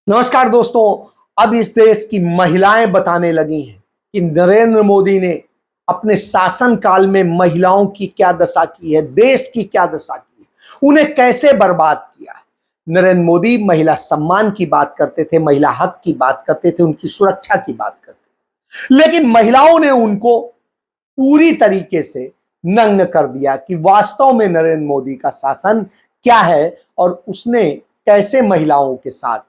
नमस्कार दोस्तों। अब इस देश की महिलाएं बताने लगी हैं कि नरेंद्र मोदी ने अपने शासनकाल में महिलाओं की क्या दशा की है, देश की क्या दशा की है, उन्हें कैसे बर्बाद किया है। नरेंद्र मोदी महिला सम्मान की बात करते थे, महिला हक की बात करते थे, उनकी सुरक्षा की बात करते थे, लेकिन महिलाओं ने उनको पूरी तरीके से नग्न कर दिया कि वास्तव में नरेंद्र मोदी का शासन क्या है और उसने कैसे महिलाओं के साथ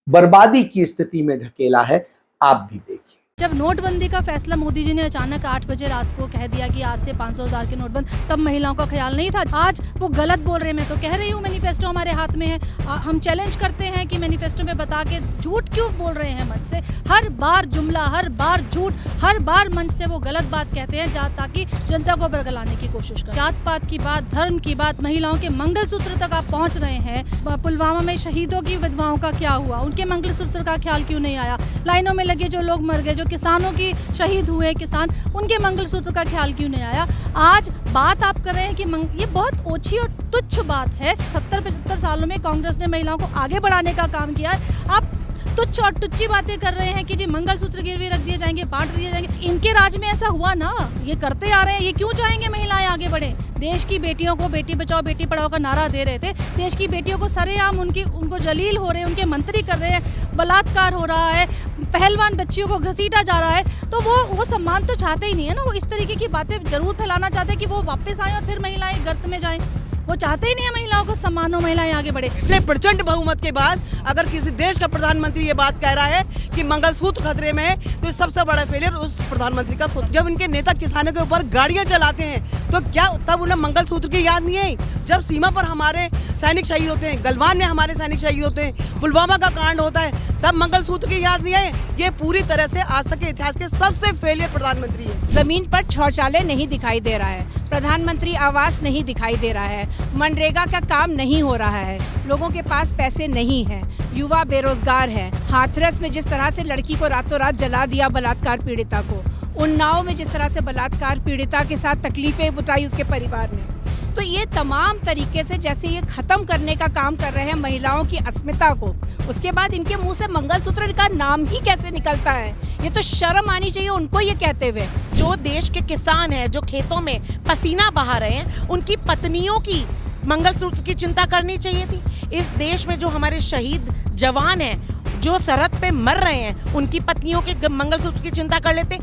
बर्बादी की स्थिति में ढकेला है। आप भी देखिए। जब नोटबंदी का फैसला मोदी जी ने अचानक 8 बजे रात को कह दिया कि आज से 500,000 के नोट बंद, तब महिलाओं का ख्याल नहीं था। आज वो गलत बोल रहे हैं। मैं तो कह रही हूँ मैनिफेस्टो हमारे हाथ में है। हम चैलेंज करते हैं कि मैनिफेस्टो में बता के झूठ क्यों बोल रहे हैं मंच से। हर बार जुमला, हर बार झूठ, हर बार मंच से वो गलत बात कहते हैं ताकि जनता को बरगलाने की कोशिश करें। जात पात की बात, धर्म की बात, महिलाओं के मंगलसूत्र तक आप पहुँच रहे हैं। पुलवामा में शहीदों की विधवाओं का क्या हुआ, उनके मंगलसूत्र का ख्याल क्यों नहीं आया। लाइनों में लगे जो लोग मर गए, जो किसानों की शहीद हुए किसान, उनके मंगलसूत्र का ख्याल क्यों नहीं आया। आज बात आप कर रहे हैं कि ये बहुत ओछी और तुच्छ बात है। 70-75 सालों में कांग्रेस ने महिलाओं को आगे बढ़ाने का काम किया है। आप तुच्छ और टुच्ची बातें कर रहे हैं कि जी मंगलसूत्र गिरवी रख दिए जाएंगे, बांट दिए जाएंगे। इनके राज में ऐसा हुआ ना, ये करते आ रहे हैं। ये क्यों चाहेंगे महिलाएं आगे बढ़े। देश की बेटियों को बेटी बचाओ बेटी पढ़ाओ का नारा दे रहे थे। देश की बेटियों को सरेआम उनको जलील हो रहे हैं, उनके मंत्री कर रहे हैं, बलात्कार हो रहा है, पहलवान बच्चियों को घसीटा जा रहा है। तो वो सम्मान तो चाहते ही नहीं है ना। वो इस तरीके की बातें जरूर फैलाना चाहते हैं कि वो वापस आए और फिर महिलाएं गर्त में जाएं। वो चाहते ही नहीं है महिलाओं को सम्मान हो, महिलाएं आगे बढ़े। प्रचंड बहुमत के बाद अगर किसी देश का प्रधानमंत्री ये बात कह रहा है कि मंगलसूत्र खतरे में है, तो सबसे बड़ा फेलियर उस प्रधानमंत्री का खुद। जब इनके नेता किसानों के ऊपर गाड़ियां चलाते हैं तो क्या तब उन्हें मंगलसूत्र की याद नहीं आई। जब सीमा पर हमारे सैनिक शहीद होते हैं, गलवान में हमारे सैनिक शहीद होते हैं, पुलवामा का कांड होता है, तब मंगलसूत्र की याद नहीं आई। ये पूरी तरह से आज तक के इतिहास के सबसे फेलियर प्रधानमंत्री है। जमीन पर शौचालय नहीं दिखाई दे रहा है, प्रधानमंत्री आवास नहीं दिखाई दे रहा है, मनरेगा का काम नहीं हो रहा है, लोगों के पास पैसे नहीं है, युवा बेरोजगार है। हाथरस में जिस तरह से लड़की को रातों रात जला दिया बलात्कार पीड़िता को, उन्नाव में जिस तरह से बलात्कार पीड़िता के साथ तकलीफें उठाई उसके परिवार ने, तो ये तमाम तरीके से जैसे ये खत्म करने का काम कर रहे हैं महिलाओं की अस्मिता को। उसके बाद इनके मुंह से मंगलसूत्र का नाम ही कैसे निकलता है। ये तो शर्म आनी चाहिए उनको ये कहते हुए। जो देश के किसान हैं, जो खेतों में पसीना बहा रहे हैं, उनकी पत्नियों की मंगलसूत्र की चिंता करनी चाहिए थी। इस देश में जो हमारे शहीद जवान हैं, जो सरहद पे मर रहे हैं, उनकी पत्नियों के मंगलसूत्र की चिंता कर लेते।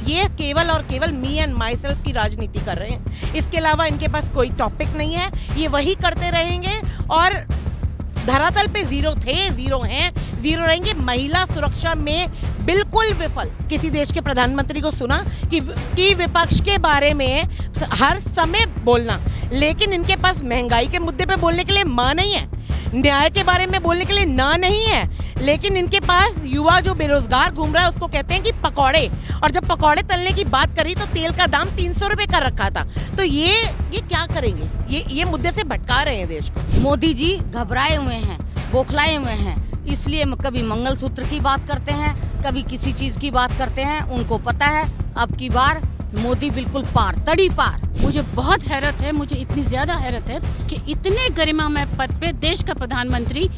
ये केवल और केवल मी एंड माई सेल्फ की राजनीति कर रहे हैं। इसके अलावा इनके पास कोई टॉपिक नहीं है। ये वही करते रहेंगे और धरातल पे जीरो थे, जीरो हैं, जीरो रहेंगे। महिला सुरक्षा में बिल्कुल विफल। किसी देश के प्रधानमंत्री को सुना कि विपक्ष के बारे में हर समय बोलना, लेकिन इनके पास महंगाई के मुद्दे पे बोलने के लिए मां नहीं है, न्याय के बारे में बोलने के लिए ना नहीं है, लेकिन इनके पास युवा जो बेरोजगार घूम रहा है उसको कहते हैं कि पकौड़े। और जब पकौड़े तलने की बात करी तो तेल का दाम 300 रुपए कर रखा था। तो ये क्या करेंगे। ये मुद्दे से भटका रहे हैं देश को। मोदी जी घबराए हुए हैं, बौखलाए हुए हैं, इसलिए कभी मंगलसूत्र की बात करते हैं, कभी किसी चीज की बात करते हैं। उनको पता है अब की बार मोदी बिल्कुल पार, तड़ी पार। मुझे बहुत हैरत है, मुझे इतनी ज्यादा हैरत है कि इतने गरिमामय पद पे देश का प्रधानमंत्री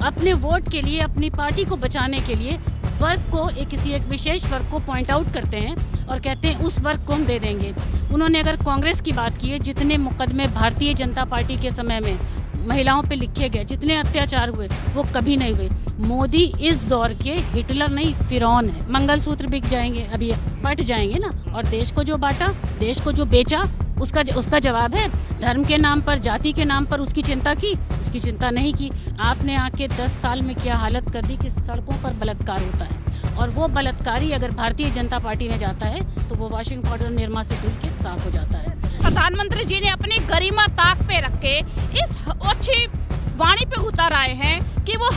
अपने वोट के लिए, अपनी पार्टी को बचाने के लिए वर्ग को किसी एक विशेष वर्ग को पॉइंट आउट करते हैं और कहते हैं उस वर्ग को हम दे देंगे। उन्होंने अगर कांग्रेस की बात की है, जितने मुकदमे भारतीय जनता पार्टी के समय में महिलाओं पे लिखे गए, जितने अत्याचार हुए, वो कभी नहीं हुए। मोदी इस दौर के हिटलर नहीं, फिरौन है। मंगलसूत्र बिक जाएंगे, अभी बट जाएंगे ना। और देश को जो बांटा, देश को जो बेचा, उसका जवाब है धर्म के नाम पर, जाति के नाम पर उसकी चिंता की, उसकी चिंता नहीं की। आपने आके 10 साल में क्या हालत कर दी कि सड़कों पर बलात्कार होता है। और वो बलात्कारी अगर भारतीय जनता पार्टी में जाता है तो वो वॉशिंग पाउडर निर्मा से धुल के साफ हो जाता है। प्रधानमंत्री जी ने अपनी गरिमा ताक पे रख के इस अच्छी वाणी पे उतर आए हैं कि वो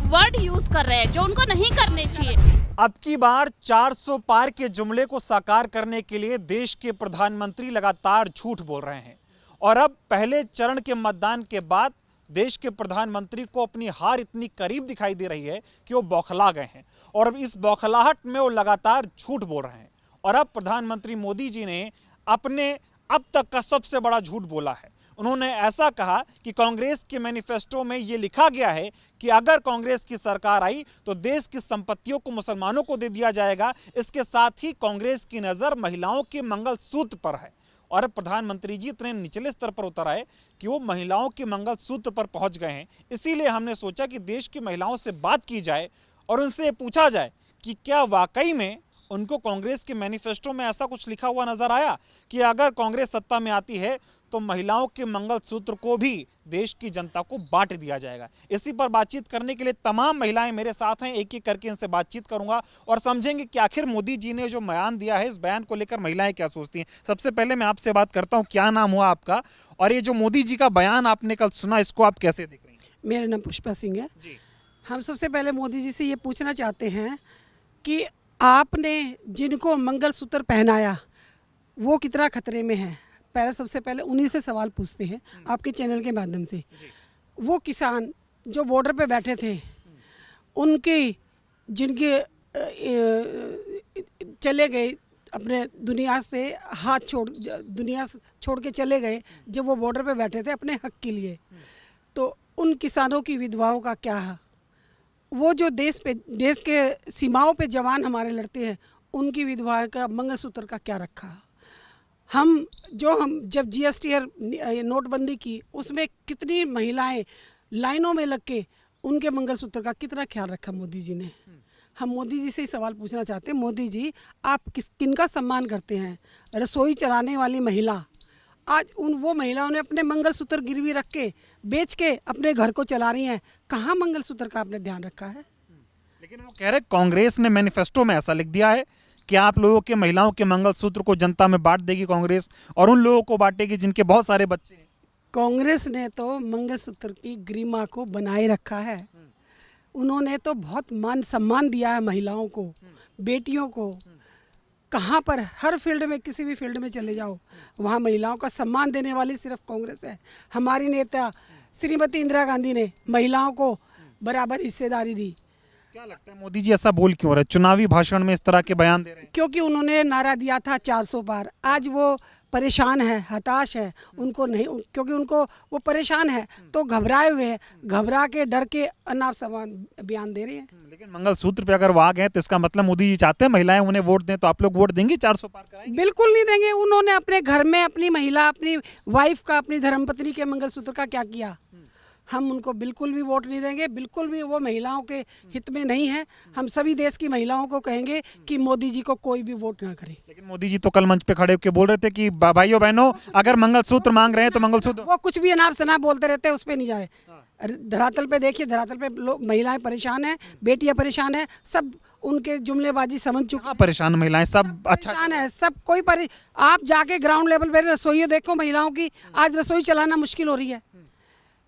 वर्ड यूज कर रहे हैं जो उनको नहीं करने चाहिए। अब की बार 400 पार के जुमले को साकार करने के लिए देश के प्रधानमंत्री लगातार झूठ बोल रहे हैं। और अब पहले चरण के मतदान के बाद देश के प्रधानमंत्री को अपनी हार इतनी करीब दिखाई दे रही है कि वो बौखला गए हैं। और अब इस बौखलाहट में वो लगातार झूठ बोल रहे हैं। और अब प्रधानमंत्री मोदी जी ने अपने अब तक का सबसे बड़ा झूठ बोला है। उन्होंने ऐसा कहा कि कांग्रेस के मैनिफेस्टो में ये लिखा गया है कि अगर कांग्रेस की सरकार आई तो देश की संपत्तियों को मुसलमानों को दे दिया जाएगा। इसके साथ ही कांग्रेस की नजर महिलाओं के मंगलसूत्र पर है और प्रधानमंत्री जी इतने निचले स्तर पर उतर आए कि वो महिलाओं के मंगलसूत्र पर पहुंच गए हैं। इसीलिए हमने सोचा कि देश की महिलाओं से बात की जाए और उनसे पूछा जाए कि क्या वाकई में उनको कांग्रेस के मैनिफेस्टो में ऐसा कुछ लिखा हुआ नजर आया कि अगर कांग्रेस सत्ता में आती है तो महिलाओं के मंगलसूत्र को भी देश की जनता को बांट दिया जाएगा। इसी पर बातचीत करने के लिए तमाम महिलाएं मेरे साथ हैं। एक एक करके इनसे बातचीत करूंगा और समझेंगे कि आखिर मोदी जी ने जो बयान दिया है, इस बयान को लेकर महिलाएं क्या सोचती हैं। सबसे पहले मैं आपसे बात करता हूं, क्या नाम हुआ आपका और ये जो मोदी जी का बयान आपने कल सुना, इसको आप कैसे देख रही हैं? मेरा नाम पुष्पा सिंह है जी। हम सबसे पहले मोदी जी से ये पूछना चाहते हैं कि आपने जिनको मंगलसूत्र पहनाया वो कितना खतरे में है। सबसे पहले उन्हीं से सवाल पूछते हैं आपके चैनल के माध्यम से। वो किसान जो बॉर्डर पे बैठे थे, उनके जिनके चले गए अपने दुनिया से दुनिया छोड़ के चले गए, जब वो बॉर्डर पे बैठे थे अपने हक के लिए, तो उन किसानों की विधवाओं का क्या है? वो जो देश के सीमाओं पे जवान हमारे लड़ते हैं, उनकी विधवा का मंगलसूत्र का क्या रखा? हम जब जीएसटी और नोटबंदी की, उसमें कितनी महिलाएं लाइनों में लग के उनके मंगलसूत्र का कितना ख्याल रखा मोदी जी ने? हम मोदी जी से ही सवाल पूछना चाहते हैं, मोदी जी आप किनका सम्मान करते हैं? रसोई चलाने वाली महिला, आज वो महिलाओं ने अपने मंगलसूत्र गिरवी रख के बेच के अपने घर को चला रही हैं। कहाँ मंगलसूत्र का आपने ध्यान रखा है? लेकिन वो कह रहे कांग्रेस ने मैनिफेस्टो में ऐसा लिख दिया है कि आप लोगों के महिलाओं के मंगलसूत्र को जनता में बांट देगी कांग्रेस, और उन लोगों को बांटेगी जिनके बहुत सारे बच्चे हैं। कांग्रेस ने तो मंगलसूत्र की गरिमा को बनाए रखा है। उन्होंने तो बहुत मान सम्मान दिया है महिलाओं को, बेटियों को। कहाँ पर हर फील्ड में, किसी भी फील्ड में चले जाओ, वहाँ महिलाओं का सम्मान देने वाली सिर्फ कांग्रेस है। हमारी नेता श्रीमती इंदिरा गांधी ने महिलाओं को बराबर हिस्सेदारी दी। क्या लगता है मोदी जी ऐसा बोल क्यों रहे हैं? चुनावी भाषण में इस तरह के बयान दे रहे हैं क्योंकि उन्होंने नारा दिया था 400 पार। आज वो परेशान है, हताश है, उनको नहीं, क्योंकि उनको वो परेशान है तो घबराए हुए हैं, घबरा के डर के अनाप समान बयान दे रहे हैं। लेकिन मंगलसूत्र पे अगर वो आ गए तो इसका मतलब मोदी जी चाहते हैं महिलाएं उन्हें वोट दें, तो आप लोग वोट देंगे? 400 पार कराएंगे? बिल्कुल नहीं देंगे। उन्होंने अपने घर में अपनी महिला, अपनी वाइफ का, अपनी धर्मपत्नी के मंगलसूत्र का क्या किया? हम उनको बिल्कुल भी वोट नहीं देंगे। बिल्कुल भी वो महिलाओं के हित में नहीं है। हम सभी देश की महिलाओं को कहेंगे कि मोदी जी को कोई भी वोट ना करे। लेकिन मोदी जी तो कल मंच पे खड़े होकर बोल रहे थे कि भाइयों बहनों अगर मंगलसूत्र मांग रहे हैं तो मंगलसूत्र। वो कुछ भी अनाप शनाप बोलते रहते हैं, उस पर नहीं जाए। धरातल पे देखिए, धरातल पे लोग, महिलाएं परेशान हैं, बेटियां परेशान हैं, सब उनके जुमलेबाजी समझ चुके हैं। परेशान महिलाएं सब परेशान है, सब कोई आप जाके ग्राउंड लेवल पे रसोई देखो महिलाओं की, आज रसोई चलाना मुश्किल हो रही है।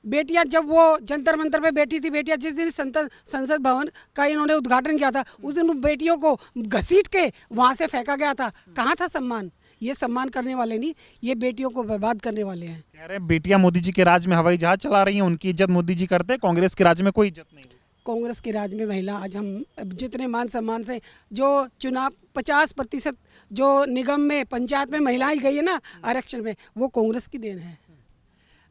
बेटियां जब वो जंतर मंतर पे बैठी थी, बेटियां जिस दिन संसद भवन का इन्होंने उद्घाटन किया था, उस दिन बेटियों को घसीट के वहाँ से फेंका गया था। कहाँ था सम्मान? ये सम्मान करने वाले नहीं, ये बेटियों को बर्बाद करने वाले हैं। कह रहे बेटियां मोदी जी के राज में हवाई जहाज चला रही हैं, उनकी इज्जत मोदी जी करते हैं, कांग्रेस के राज में कोई इज्जत नहीं। कांग्रेस के राज में महिला, आज हम जितने मान सम्मान से जो चुनाव 50% जो निगम में, पंचायत में महिलाएं गई है ना आरक्षण में, वो कांग्रेस की देन है।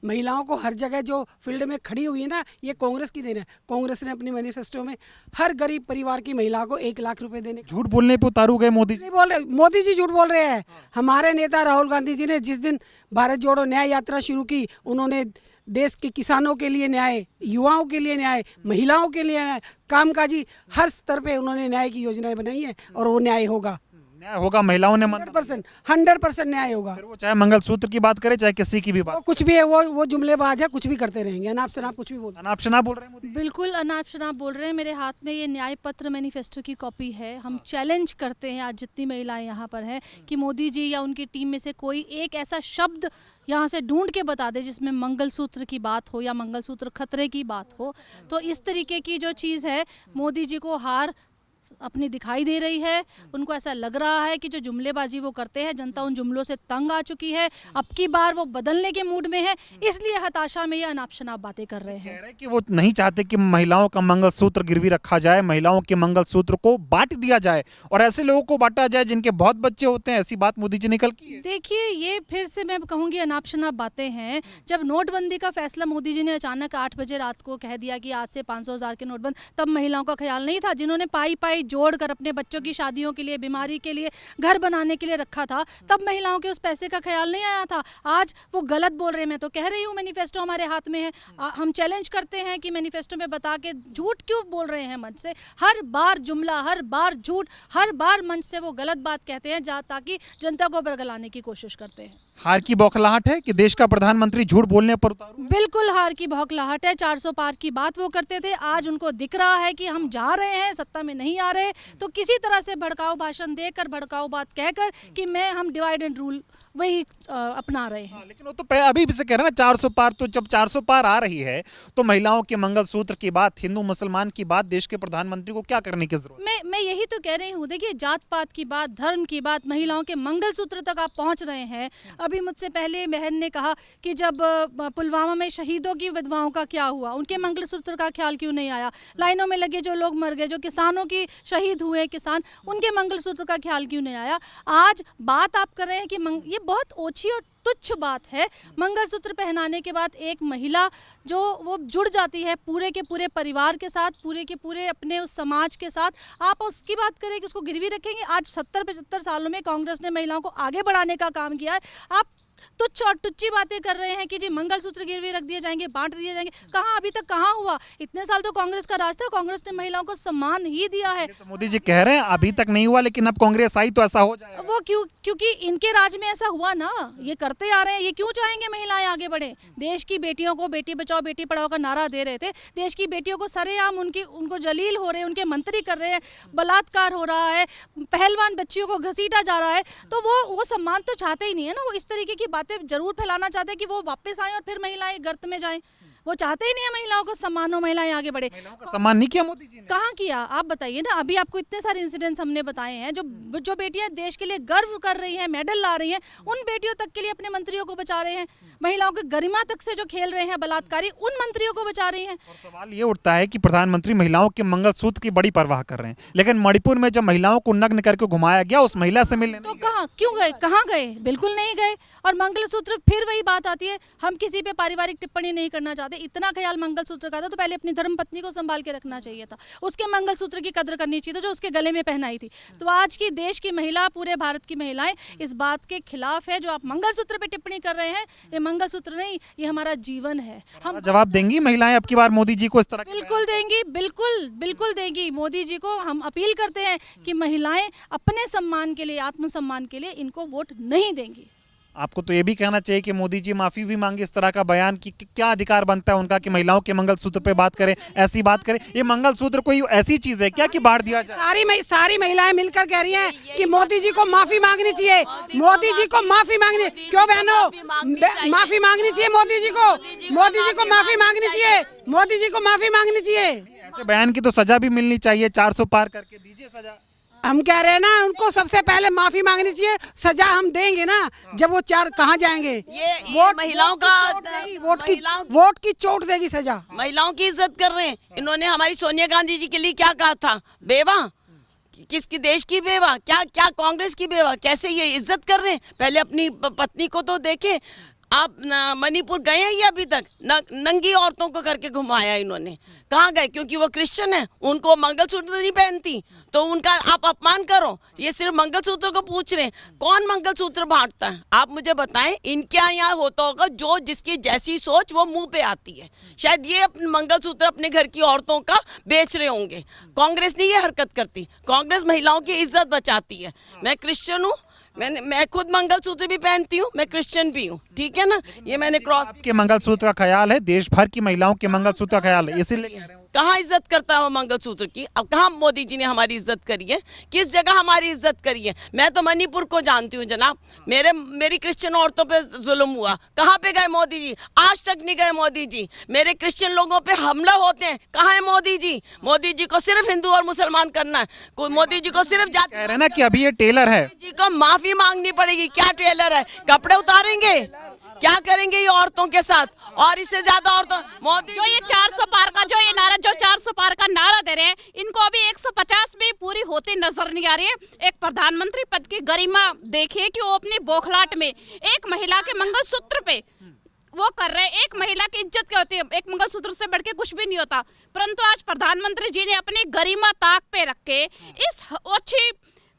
महिलाओं को हर जगह जो फील्ड में खड़ी हुई है ना, ये कांग्रेस की देन है। कांग्रेस ने अपनी मैनिफेस्टो में हर गरीब परिवार की महिला को 1 लाख रुपए देने। झूठ बोलने पे उतारू गए मोदी जी? मोदी जी झूठ बोल रहे हैं। हमारे नेता राहुल गांधी जी ने जिस दिन भारत जोड़ो न्याय यात्रा शुरू की, उन्होंने देश के किसानों के लिए न्याय, युवाओं के लिए न्याय, महिलाओं के लिए न्याय, कामकाजी हर स्तर पे उन्होंने न्याय की योजनाएं बनाई है, और वो न्याय होगा। न्याय होगा, महिलाओं ने 100% न्याय होगा। फिर वो चाहे मंगलसूत्र की बात करे, चाहे किसी की भी बात, कुछ भी है, वो जुमलेबाज है, कुछ भी करते रहेंगे, अनाप शनाप कुछ भी बोलते हैं। अनाप शनाप बोल रहे हैं मोदी। बिल्कुल अनाप शनाप बोल रहे हैं। मेरे हाथ में ये न्याय पत्र मैनिफेस्टो की कॉपी है। हम चैलेंज करते हैं आज जितनी महिलाएं यहाँ पर हैं कि मोदी जी या उनकी टीम में से कोई एक ऐसा शब्द यहाँ से ढूंढ के बता दे जिसमें मंगलसूत्र की बात हो या मंगलसूत्र खतरे की बात हो। तो इस तरीके की जो चीज़ है, मोदी जी को हार अपनी दिखाई दे रही है। उनको ऐसा लग रहा है कि जो जुमलेबाजी वो करते हैं, जनता उन जुमलों से तंग आ चुकी है। अब की बार वो बदलने के मूड में है, इसलिए हताशा में ये अनाप शनाप बातें कर रहे हैं। कह रहे हैं कि वो नहीं चाहते कि महिलाओं का मंगलसूत्र गिरवी रखा जाए, महिलाओं के मंगलसूत्र को बांट दिया जाए और ऐसे लोगों को बांटा जाए जिनके बहुत बच्चे होते हैं। ऐसी बात मोदी जी ने कल की है। देखिए, ये फिर से मैं कहूँगी अनाप शनाप बातें हैं। जब नोटबंदी का फैसला मोदी जी ने अचानक 8 बजे रात को कह दिया कि आज से 500,000 के नोट बंद, तब महिलाओं का ख्याल नहीं था। जिन्होंने पाई पाई जोड़ कर अपने बच्चों की शादियों के लिए, बीमारी के लिए, घर बनाने के लिए रखा था, तब महिलाओं के उस पैसे का ख्याल नहीं आया था। आज वो गलत बोल रहे हैं। मैं तो कह रही हूँ मैनिफेस्टो हमारे हाथ में है। हम चैलेंज करते हैं कि मैनिफेस्टो में बता के झूठ क्यों बोल रहे हैं मंच से। हर बार जुमला, हर बार झूठ, हर बार मंच से वो गलत बात कहते हैं ताकि जनता को बरगलाने की कोशिश करते हैं। हार की बौखलाहट है कि देश का प्रधानमंत्री झूठ बोलने पर उतारू है? बिल्कुल हार की बौखलाहट है। 400 पार की बात वो करते थे, आज उनको दिख रहा है कि हम जा रहे हैं, सत्ता में नहीं आ रहे, तो किसी तरह से भड़काऊ भाषण देकर, भड़काऊ बात कहकर कि हम डिवाइड एंड रूल वही अपना रहे हैं। लेकिन वो तो अभी भी से कह रहे हैं ना 400 पार। तो जब 400 पार आ रही है तो महिलाओं के मंगलसूत्र की बात, हिंदू मुसलमान की बात देश के प्रधानमंत्री को क्या करने की जरूरत है? मैं यही तो कह रही हूँ। देखिए, जात पात की बात, धर्म की बात, महिलाओं के मंगलसूत्र तक आप पहुँच रहे हैं। अभी मुझसे पहले बहन ने कहा कि जब पुलवामा में शहीदों की विधवाओं का क्या हुआ, उनके मंगलसूत्र का ख्याल क्यों नहीं आया? लाइनों में लगे जो लोग मर गए, जो किसानों की शहीद हुए किसान, उनके मंगलसूत्र का ख्याल क्यों नहीं आया? आज बात आप कर रहे हैं कि ये बहुत ओछी और तुच्छ बात है। मंगलसूत्र पहनाने के बाद एक महिला जो वो जुड़ जाती है पूरे के पूरे परिवार के साथ, पूरे के पूरे अपने उस समाज के साथ, आप उसकी बात करें कि उसको गिरवी रखेंगे। आज 70-75 सालों में कांग्रेस ने महिलाओं को आगे बढ़ाने का काम किया है। आप तुच्छ और टुच्ची बातें कर रहे हैं कि जी मंगलसूत्र गिरवी रख दिए जाएंगे, बांट दिए जाएंगे। कहाँ, अभी तक कहाँ हुआ? इतने साल तो कांग्रेस का राज था, कांग्रेस ने महिलाओं को सम्मान ही दिया है। तो मोदी जी कह रहे हैं अभी तक नहीं हुआ, लेकिन अब कांग्रेस आई तो ऐसा हो जाएगा। वो क्योंकि इनके राज में ऐसा हुआ ना, ये करते आ रहे हैं। ये क्यों चाहेंगे महिलाएं आगे बढ़े? देश की बेटियों को बेटी बचाओ बेटी पढ़ाओ का नारा दे रहे थे। देश की बेटियों को सरेआम उनको जलील हो रहे हैं, उनके मंत्री कर रहे हैं, बलात्कार हो रहा है, पहलवान बच्चियों को घसीटा जा रहा है। तो वो सम्मान तो चाहते ही नहीं है ना। वो इस तरीके की बातें जरूर फैलाना चाहते हैं कि वो वापस आए और फिर महिलाएं गर्त में जाएं। वो चाहते ही नहीं है महिलाओं को सम्मान हो, महिलाएं आगे बढ़े। महिलाओं का सम्मान नहीं किया मोदी जी ने? कहाँ किया? आप बताइए ना। अभी आपको इतने सारे इंसिडेंट्स हमने बताए हैं। जो बेटियां देश के लिए गर्व कर रही हैं, मेडल ला रही हैं, उन बेटियों तक के लिए अपने मंत्रियों को बचा रहे हैं। महिलाओं की गरिमा तक से जो खेल रहे हैं बलात्कारी, उन मंत्रियों को बचा रही हैं। और सवाल ये उठता है कि प्रधानमंत्री महिलाओं के मंगलसूत्र की बड़ी परवाह कर रहे हैं, लेकिन मणिपुर में जब महिलाओं को नग्न करके घुमाया गया, उस महिला से मिलने तो कहाँ, क्यों गए? कहाँ गए? बिल्कुल नहीं गए। और मंगलसूत्र, फिर वही बात आती है, हम किसी पे पारिवारिक टिप्पणी नहीं करना चाहते। इतना ख्याल मंगलसूत्र का था तो पहले अपनी धर्मपत्नी को संभाल के रखना चाहिए था, उसके मंगलसूत्र की कदर करनी चाहिए था जो उसके गले में पहनाई थी। तो आज की देश की महिला, पूरे भारत की महिलाएं इस बात के खिलाफ है। जो आप मंगलसूत्र पे टिप्पणी कर रहे हैं, ये मंगलसूत्र नहीं, ये हमारा जीवन है। हम जवाब देंगी महिलाएं अब की बार मोदी जी को इस तरह? बिल्कुल देंगी, बिल्कुल देंगी। मोदी जी को हम अपील करते हैं कि महिलाएं अपने सम्मान के लिए, आत्मसम्मान के लिए इनको वोट नहीं देंगी। आपको तो ये भी कहना चाहिए कि मोदी जी माफी भी मांगे इस तरह का बयान कि क्या अधिकार बनता है उनका कि महिलाओं के मंगलसूत्र पे बात करें, ऐसी बात करें? ये मंगलसूत्र कोई ऐसी चीज है क्या कि बांट दिया जाए? सारी महिलाएं मिलकर कह रही हैं कि मोदी जी को माफी मांगनी चाहिए। मोदी जी को माफी मांगनी, क्यों बहनों माफी मांगनी चाहिए? मोदी जी को माफी मांगनी चाहिए। मोदी जी को माफी मांगनी चाहिए। ऐसे बयान की तो सजा भी मिलनी चाहिए। 400 पार करके दीजिए सजा। हम कह रहे हैं ना, उनको सबसे पहले माफी मांगनी चाहिए। सजा हम देंगे ना, जब वो कहाँ जाएंगे? ये महिलाओं का वोट की चोट देगी सजा। महिलाओं की इज्जत कर रहे हैं। इन्होंने हमारी सोनिया गांधी जी के लिए क्या कहा था? बेवा, किसकी देश की बेवा? क्या कांग्रेस की बेवा? कैसे ये इज्जत कर रहे हैं? पहले अपनी पत्नी को तो देखें। आप मणिपुर गए हैं ये अभी तक? नंगी औरतों को करके घुमाया इन्होंने। कहाँ गए? क्योंकि वो क्रिश्चियन है, उनको मंगलसूत्र नहीं पहनती तो उनका आप अपमान करो। ये सिर्फ मंगलसूत्र को पूछ रहे हैं, कौन मंगलसूत्र बांटता है? आप मुझे बताएं। इनके यहाँ होता होगा जो जिसकी जैसी सोच वो मुंह पे आती है। शायद ये अपने मंगलसूत्र अपने घर की औरतों का बेच रहे होंगे। कांग्रेस नहीं ये हरकत करती। कांग्रेस महिलाओं की इज्जत बचाती है। मैं क्रिश्चियन हूँ, मैं खुद मंगलसूत्र भी पहनती हूँ, मैं क्रिश्चियन भी हूँ, ठीक है ना। ये मैंने क्रॉस के मंगलसूत्र का ख्याल है, देश भर की महिलाओं के मंगलसूत्र का ख्याल है, इसीलिए कह रहे हैं। कहाँ इज्जत करता है वो मंगलसूत्र की? अब कहाँ मोदी जी ने हमारी इज्जत करी है? किस जगह हमारी इज्जत करी है? मैं तो मणिपुर को जानती हूँ जनाब, मेरी क्रिश्चियन औरतों पे जुल्म हुआ, कहाँ पे गए मोदी जी? आज तक नहीं गए मोदी जी। मेरे क्रिश्चियन लोगों पे हमला होते हैं, कहाँ है मोदी जी? मोदी जी को सिर्फ हिंदू और मुसलमान करना है, मोदी जी को सिर्फ जाति। कह रहे हैं ना कि अभी ये टेलर है, जी को माफी मांगनी पड़ेगी। क्या टेलर है? कपड़े उतारेंगे? क्या करेंगे ये औरतों के साथ? और इससे ज्यादा औरतों, मोदी जो ये 400 पार का जो ये नारा, जो 400 पार का नारा दे रहे हैं, इनको अभी 150 भी पूरी होती नजर नहीं आ रही है। एक प्रधानमंत्री पद की गरिमा देखिए कि वो अपनी बौखलाहट में एक महिला के मंगलसूत्र पे वो कर रहे हैं। एक महिला की इज्जत क्या होती है? एक मंगलसूत्र से बढ़ के कुछ भी नहीं होता। परंतु आज प्रधानमंत्री जी ने अपनी गरिमा ताक पे रख के इस अच्छी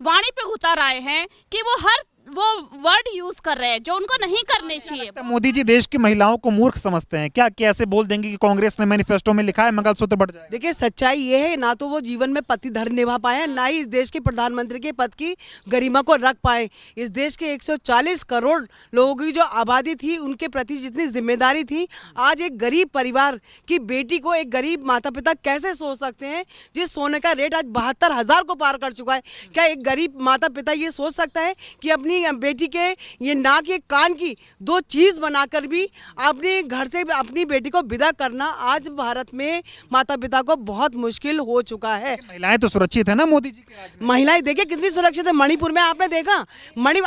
वाणी पे उतर आए हैं कि वो वर्ड यूज कर रहे हैं जो उनको नहीं करने चाहिए। मोदी जी देश की महिलाओं को मूर्ख समझते हैं क्या? कैसे बोल देंगे कि कांग्रेस ने मैनिफेस्टो में लिखा है मंगलसूत्र बढ़ जाए? देखिए सच्चाई ये है, ना तो वो जीवन में पति धर्म निभा पाए, ना ही इस देश के प्रधानमंत्री के पद की गरिमा को रख पाए। इस देश के 140 करोड़ लोगों की जो आबादी थी, उनके प्रति जितनी जिम्मेदारी थी, आज एक गरीब परिवार की बेटी को एक गरीब माता पिता कैसे सोच सकते हैं? जिस सोने का रेट आज 72,000 को पार कर चुका है, क्या एक गरीब माता पिता ये सोच सकता है कि अपनी बेटी के ये नाक ये कान की दो चीज बनाकर भी अपने घर से अपनी बेटी को विदा करना आज भारत में माता पिता को बहुत मुश्किल हो चुका है। महिलाएं तो सुरक्षित है ना मोदी जी के राज में? महिलाएं देखिए कितनी सुरक्षित है। मणिपुर में आपने देखा,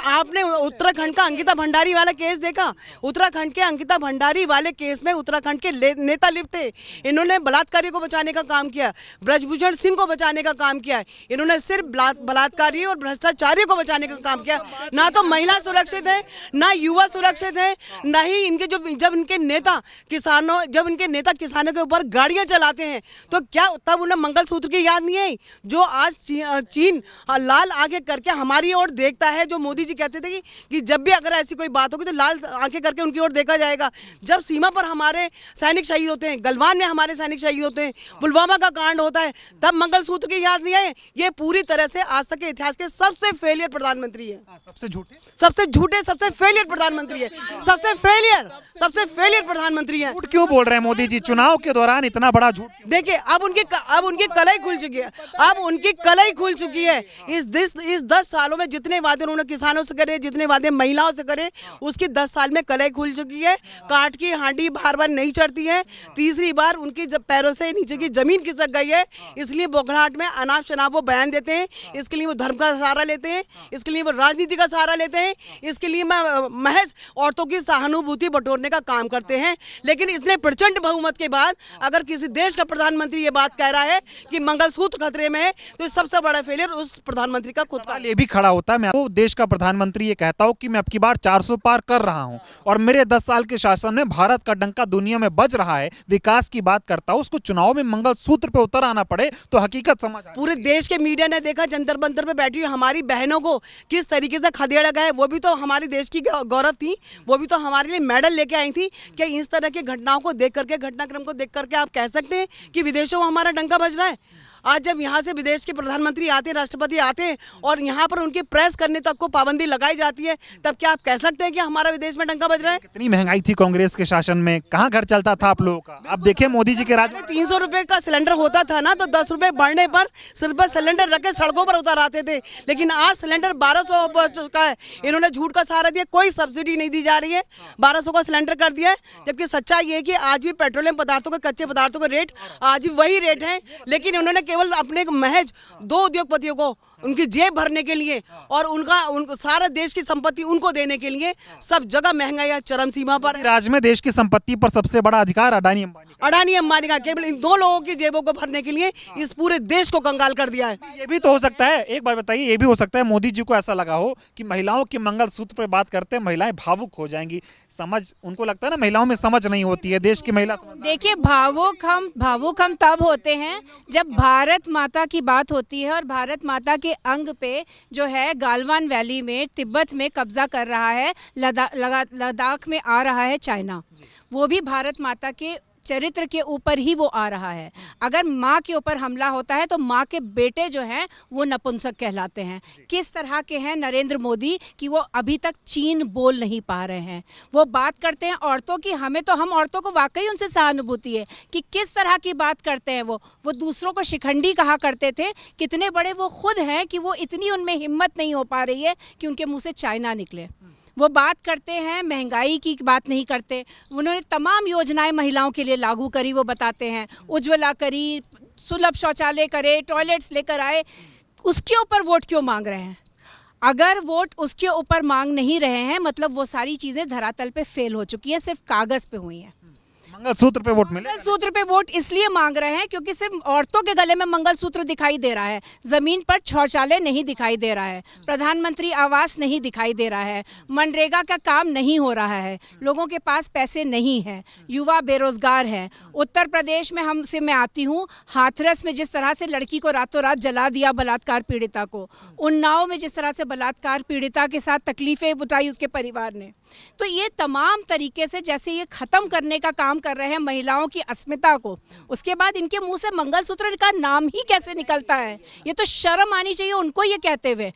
आपने उत्तराखंड का अंकिता भंडारी वाला केस देखा? उत्तराखंड के अंकिता भंडारी वाले केस में उत्तराखंड के नेता लिप्त थे। इन्होंने बलात्कारियों को बचाने का काम किया, ब्रजभूषण सिंह को बचाने का काम किया। इन्होंने सिर्फ बलात्कारी और भ्रष्टाचारियों को बचाने का काम किया। ना तो महिला सुरक्षित है, ना युवा सुरक्षित है, ना ही इनके जब इनके नेता किसानों के ऊपर गाड़ियां चलाते हैं तो क्या तब उन्हें मंगलसूत्र की याद नहीं आई? जो आज चीन लाल आंखें करके हमारी ओर देखता है, जो मोदी जी कहते थे कि जब भी अगर ऐसी कोई बात होगी तो लाल आंखें करके उनकी ओर देखा जाएगा। जब सीमा पर हमारे सैनिक शहीद होते हैं, गलवान में हमारे सैनिक शहीद होते हैं, पुलवामा का कांड होता है, तब मंगलसूत्र की याद नहीं आई। ये पूरी तरह से आज तक के इतिहास के सबसे फेलियर प्रधानमंत्री है, सबसे झूठे, सबसे फेलियर प्रधानमंत्री है, सबसे फेलियर प्रधानमंत्री है। झूठ क्यों बोल रहे हैं मोदी जी? चुनाव के दौरान इतना बड़ा झूठ? देखिए अब उनकी कलाई खुल चुकी है, अब उनकी कलाई खुल चुकी है। इस 10 सालों में जितने वादे उन्होंने किसानों से करे, जितने वादे महिलाओं से करे, उसकी 10 साल में कलाई खुल चुकी है। काट की हांडी बार नहीं चढ़ती है। तीसरी बार उनकी पैरों से नीचे की जमीन खिसक गई है। इसलिए बौखलाहट में अनाप शनाप वो बयान देते हैं। इसके लिए वो धर्म का सहारा लेते हैं, इसके लिए वो राजनीति का सहारा लेते हैं, इसके लिए महज औरतों की सहानुभूति बटोरने का काम करते हैं। लेकिन इतने प्रचंड बहुमत के बाद अगर किसी देश का प्रधानमंत्री ये बात कह रहा है कि मंगलसूत्र खतरे में है, तो सबसे बड़ा फेलियर उस प्रधानमंत्री का खुद का। ये भी खड़ा होता है, मैं तो देश का प्रधानमंत्री ये कहता हूं कि मैं अब की बार 400 पार कर रहा हूं और मेरे 10 साल के शासन में भारत का डंका दुनिया में बज रहा है, विकास की बात करता हूं, उसको चुनाव में मंगलसूत्र पे उतर आना पड़े तो हकीकत समझ आए। पूरे देश के मीडिया ने देखा जंतर मंतर पे बैठी हुई हमारी बहनों को किस तरीके से खदेड़ा गया है। वो भी तो हमारे देश की गौरव थी, वो भी तो हमारे लिए मेडल लेके आई थी। क्या इस तरह की घटनाओं को देख करके, घटनाक्रम को देख करके आप कह सकते हैं कि विदेशों में हमारा डंका बज रहा है? आज जब यहाँ से विदेश के प्रधानमंत्री आते हैं, राष्ट्रपति आते हैं और यहाँ पर उनकी प्रेस करने तक को पाबंदी लगाई जाती है, तब क्या आप कह सकते हैं कि हमारा विदेश में डंका बज रहा है? कितनी महंगाई थी कांग्रेस के शासन में, कहाँ घर चलता था आप लोगों का? अब देखिए मोदी जी के राज में 300 रुपए का सिलेंडर होता था ना, तो 10 रुपए बढ़ने पर सिर्फ सिलेंडर रख के सड़कों पर उतर आते थे। लेकिन आज सिलेंडर 1200 पर चुका है। इन्होंने झूठ का सहारा दिया, कोई सब्सिडी नहीं दी जा रही है, 1200 का सिलेंडर कर दिया है। जबकि सच्चाई ये है कि आज भी पेट्रोलियम पदार्थों के, कच्चे पदार्थों के रेट आज भी वही रेट है। लेकिन उन्होंने केवल अपने महज 2 उद्योगपतियों को उनकी जेब भरने के लिए और उनको सारा देश की संपत्ति उनको देने के लिए सब जगह महंगाई चरम सीमा पर है। राज्य में देश की संपत्ति पर सबसे बड़ा अधिकार अडानी अंबानी का केवल इन 2 लोगों की जेबों को भरने के लिए इस पूरे देश को कंगाल कर दिया है। ये भी तो हो सकता है, एक बात बताइए, ये भी हो सकता है मोदी जी को ऐसा लगा हो कि महिलाओं के मंगलसूत्र पर बात करते हैं महिलाएं भावुक हो जाएंगी। समझ उनको लगता है ना, महिलाओं में समझ नहीं होती है, देश की महिला देखिए भावुक हम तब होते हैं जब भारत माता की बात होती है और भारत माता के अंग पे जो है गालवान वैली में, तिब्बत में कब्जा कर रहा है, लद्दाख में आ रहा है चाइना, वो भी भारत माता के चरित्र के ऊपर ही वो आ रहा है। अगर माँ के ऊपर हमला होता है तो माँ के बेटे जो हैं वो नपुंसक कहलाते हैं। किस तरह के हैं नरेंद्र मोदी कि वो अभी तक चीन बोल नहीं पा रहे हैं। वो बात करते हैं औरतों की, हम औरतों को वाकई उनसे सहानुभूति है कि किस तरह की बात करते हैं। वो दूसरों को शिखंडी कहा करते थे। कितने बड़े वो खुद हैं कि वो इतनी उनमें हिम्मत नहीं हो पा रही है कि उनके मुंह से चाइना निकले। वो बात करते हैं, महंगाई की बात नहीं करते। उन्होंने तमाम योजनाएं महिलाओं के लिए लागू करी, वो बताते हैं। उज्ज्वला करी, सुलभ शौचालय करे, टॉयलेट्स लेकर आए। उसके ऊपर वोट क्यों मांग रहे हैं? अगर वोट उसके ऊपर मांग नहीं रहे हैं मतलब वो सारी चीज़ें धरातल पे फेल हो चुकी हैं, सिर्फ कागज़ पे हुई हैं। मंगलसूत्र पे वोट मिले, मंगलसूत्र पे वोट इसलिए मांग रहे हैं क्योंकि सिर्फ औरतों के गले में मंगलसूत्र दिखाई दे रहा है, जमीन पर शौचालय नहीं दिखाई दे रहा है, प्रधानमंत्री आवास नहीं दिखाई दे रहा है, मनरेगा का काम नहीं हो रहा है, लोगों के पास पैसे नहीं है, युवा बेरोजगार है। उत्तर प्रदेश में मैं आती हूँ, हाथरस में जिस तरह से लड़की को रातों रात जला दिया बलात्कार पीड़िता को, उन्नाव में जिस तरह से बलात्कार पीड़िता के साथ तकलीफें उठाई उसके परिवार ने, तो ये तमाम तरीके से जैसे ये ख़त्म करने का काम कर रहे हैं महिलाओं की अस्मिता को, उसके बाद इनके मुंह से मंगलसूत्र का नाम ही कैसे निकलता है? ये तो शर्म आनी चाहिए उनको ये कहते हुए।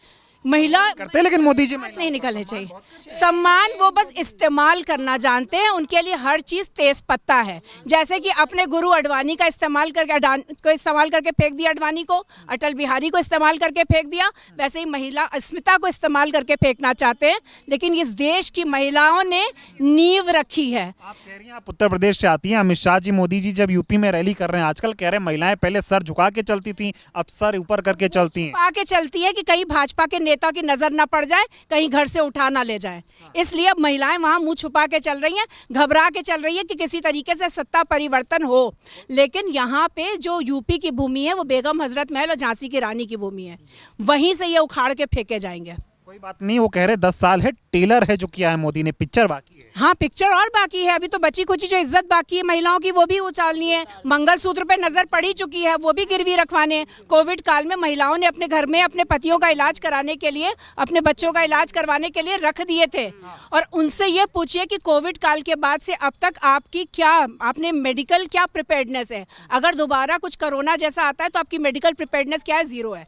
महिला करते लेकिन मोदी जी नहीं निकलने चाहिए। सम्मान वो बस इस्तेमाल करना जानते हैं, उनके लिए हर चीज़ तेज पत्ता है। जैसे कि अपने गुरु अडवाणी का इस्तेमाल करके फेंक दिया अडवाणी को, अटल बिहारी को इस्तेमाल करके फेंक दिया, वैसे ही महिला अस्मिता को इस्तेमाल करके फेंकना चाहते हैं। लेकिन इस देश की महिलाओं ने नींव रखी है। आप कह रही हैं आप उत्तर प्रदेश से आती हैं, अमित शाह जी मोदी जी जब यूपी में रैली कर रहे हैं आजकल कह रहे हैं महिलाएं पहले सर झुका के चलती थी, अब सर ऊपर करके चलती हैं। आके चलती है कि कहीं भाजपा के नेता की नजर ना पड़ जाए, कहीं घर से उठा ना ले जाए, इसलिए अब महिलाएं वहां मुंह छुपा के चल रही हैं, घबरा के चल रही है कि किसी तरीके से सत्ता परिवर्तन हो। लेकिन यहाँ पे जो यूपी की भूमि है वो बेगम हजरत महल और झांसी की रानी की भूमि है, वहीं से ये उखाड़ के फेंके जाएंगे। कोई बात नहीं, वो कह रहे 10 साल है, टेलर है जो किया है मोदी ने, पिक्चर बाकी है। हाँ, पिक्चर और बाकी है, अभी तो बची कुची जो इज्जत बाकी है महिलाओं की वो भी उछालनी है। मंगलसूत्र पे नजर पड़ी चुकी है, वो भी गिरवी रखवाने हैं। कोविड काल में महिलाओं ने अपने घर में अपने पतियों का इलाज कराने के लिए, अपने बच्चों का इलाज करवाने के लिए रख दिए थे। और उनसे ये पूछिए कि कोविड काल के बाद से अब तक आपने मेडिकल क्या प्रिपेयर्डनेस है? अगर दोबारा कुछ कोरोना जैसा आता है तो आपकी मेडिकल प्रिपेयर्डनेस क्या है? जीरो है।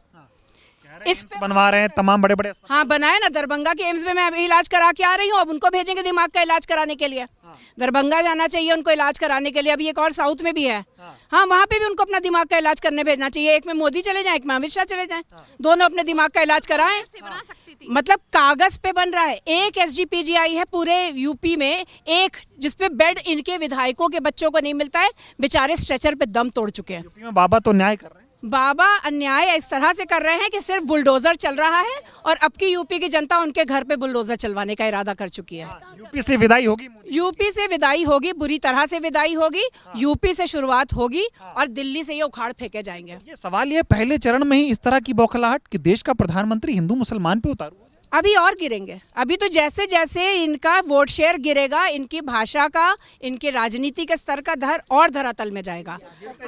इस बनवा रहे हैं तमाम बड़े बड़े। हाँ, बनाए ना, दरभंगा के एम्स में मैं अभी इलाज करा के आ रही हूँ, अब उनको भेजेंगे दिमाग का इलाज कराने के लिए। दरभंगा जाना चाहिए उनको इलाज कराने के लिए। अभी एक और साउथ में भी है, हाँ, वहाँ पे भी उनको अपना दिमाग का इलाज करने भेजना चाहिए। एक में मोदी चले जाएं, एक में अमित शाह चले जाएं, दोनों अपने दिमाग का इलाज कराएं। मतलब कागज पे बन रहा है। एक SGPGI है पूरे यूपी में, एक जिसपे बेड इनके विधायकों के बच्चों को नहीं मिलता है, बेचारे स्ट्रेचर पे दम तोड़ चुके हैं। यूपी में बाबा तो न्याय कर रहे हैं। बाबा अन्याय इस तरह से कर रहे हैं कि सिर्फ बुलडोजर चल रहा है और अब की यूपी की जनता उनके घर पे बुलडोजर चलवाने का इरादा कर चुकी है। यूपी से विदाई होगी, यूपी से विदाई होगी, बुरी तरह से विदाई होगी। यूपी से शुरुआत होगी और दिल्ली से ये उखाड़ फेंके जाएंगे। ये सवाल ये पहले चरण में ही इस तरह की बौखलाहट कि देश का प्रधानमंत्री हिंदू मुसलमान पे उतारू, अभी और गिरेंगे। अभी तो जैसे जैसे इनका वोट शेयर गिरेगा, इनकी भाषा का, इनके राजनीति के स्तर का और धरातल में जाएगा।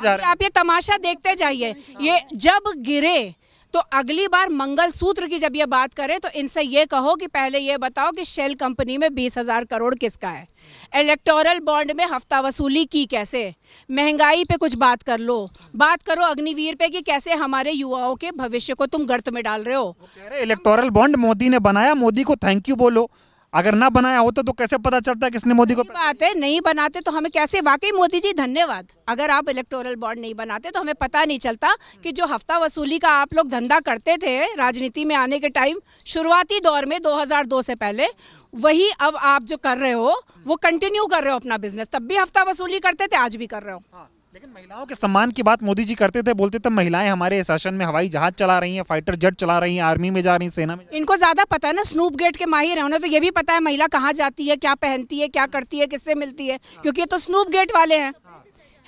आप ये तमाशा देखते जाइए। ये जब गिरे तो अगली बार मंगलसूत्र की जब ये बात करें तो इनसे ये कहो कि पहले ये बताओ कि शेल कंपनी में 20,000 करोड़ किसका है? इलेक्टोरल बॉन्ड में हफ्ता वसूली की कैसे? महंगाई पे कुछ बात कर लो, बात करो अग्निवीर पे कि कैसे हमारे युवाओं के भविष्य को तुम गर्त में डाल रहे हो। कह रहे इलेक्टोरल बॉन्ड मोदी ने बनाया, मोदी को थैंक यू बोलो। अगर ना बनाया होता तो कैसे पता चलता किसने मोदी को? बात है, नहीं बनाते तो हमें कैसे? वाकई मोदी जी धन्यवाद। अगर आप इलेक्टोरल बॉन्ड नहीं बनाते तो हमें पता नहीं चलता कि जो हफ्ता वसूली का आप लोग धंधा करते थे राजनीति में आने के टाइम, शुरुआती दौर में 2002 से पहले, वही अब आप जो कर रहे हो वो कंटिन्यू कर रहे हो अपना बिजनेस। तब भी हफ्ता वसूली करते थे, आज भी कर रहे हो। लेकिन महिलाओं के सम्मान की बात मोदी जी करते थे, बोलते थे महिलाएं हमारे शासन में हवाई जहाज चला रही हैं, फाइटर जेट चला रही हैं, आर्मी में जा रही हैं, सेना में। इनको ज्यादा पता है ना, स्नूप गेट के माहिर है, उन्हें तो ये भी पता है महिला कहाँ जाती है, क्या पहनती है, क्या करती है, किससे मिलती है, क्योंकि ये तो स्नूप गेट वाले हैं,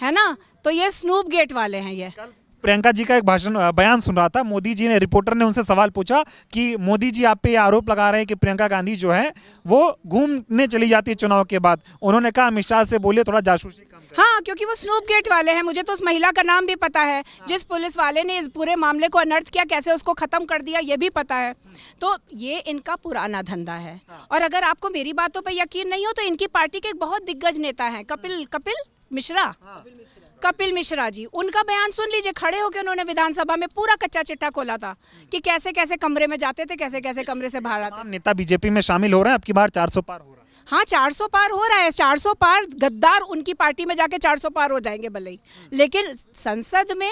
है ना? तो ये स्नूप गेट वाले हैं। ये प्रियंका जी का एक बयान सुन रहा था, मोदी जी ने, रिपोर्टर ने उनसे सवाल पूछा कि मोदी जी आप पे आरोप लगा रहे हैं कि प्रियंका गांधी जो है वो घूमने चली जाती है चुनाव के बाद। उन्होंने कहा अमित शाह से बोलिए थोड़ा जासूसी कम करें। हाँ, क्योंकि वो स्नूप गेट वाले हैं। मुझे तो उस महिला का नाम भी पता है, जिस पुलिस वाले ने इस पूरे मामले को अनर्थ किया, कैसे उसको खत्म कर दिया, ये भी पता है। तो ये इनका पुराना धंधा है। और अगर आपको मेरी बातों पर यकीन नहीं हो तो इनकी पार्टी के एक बहुत दिग्गज नेता है, कपिल मिश्रा, कपिल मिश्रा जी, उनका बयान सुन लीजिए। खड़े होकर उन्होंने विधानसभा में पूरा कच्चा चिट्ठा खोला था कि कैसे कैसे कमरे में जाते थे, कैसे कैसे कमरे से बाहर आते। तमाम नेता बीजेपी में शामिल हो रहे हैं, अब की बार 400 पार हो रहा है। हाँ, 400 पार हो रहा है। 400 पार गद्दार उनकी पार्टी में जाके 400 पार हो जाएंगे भले ही, लेकिन संसद में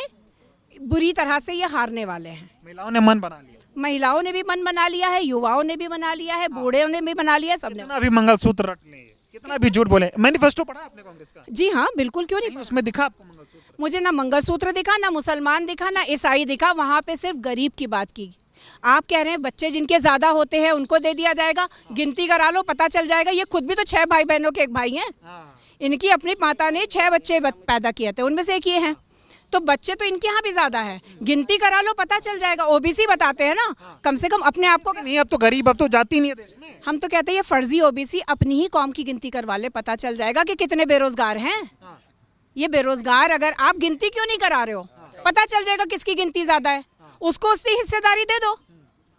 बुरी तरह से ये हारने वाले हैं। महिलाओं ने मन बना लिया, महिलाओं ने भी मन बना लिया है, युवाओं ने भी बना लिया है, बूढ़े ने भी बना लिया है, सबने। कितना भी मंगलसूत्र रट ले, कितना भी झूठ बोले। मैनिफेस्टो पढ़ा आपने कांग्रेस का? जी हाँ, बिल्कुल, क्यों नहीं। उसमें दिखा आपको मंगलसूत्र? मुझे ना मंगलसूत्र दिखा, ना मुसलमान दिखा, ना ईसाई दिखा। वहाँ पे सिर्फ गरीब की बात की। आप कह रहे हैं बच्चे जिनके ज्यादा होते हैं उनको दे दिया जाएगा, गिनती करा लो पता चल जाएगा। ये खुद भी तो 6 भाई बहनों के एक भाई हैं। इनकी अपनी माता ने 6 बच्चे पैदा किए थे, उनमें से एक ये हैं। तो बच्चे तो इनके यहाँ भी ज्यादा है, गिनती करा लो पता चल जाएगा। ओबीसी बताते हैं ना, कम से कम अपने आप को। नहीं, अब तो गरीब, अब तो जाती नहीं है देश में। हम तो कहते हैं ये फर्जी ओबीसी, अपनी ही कौम की गिनती करवा ले, पता चल जाएगा कि कितने बेरोजगार हैं। ये बेरोजगार, अगर आप गिनती क्यों नहीं करा रहे हो, पता चल जाएगा किसकी गिनती ज्यादा है, उसको उसकी हिस्सेदारी दे दो।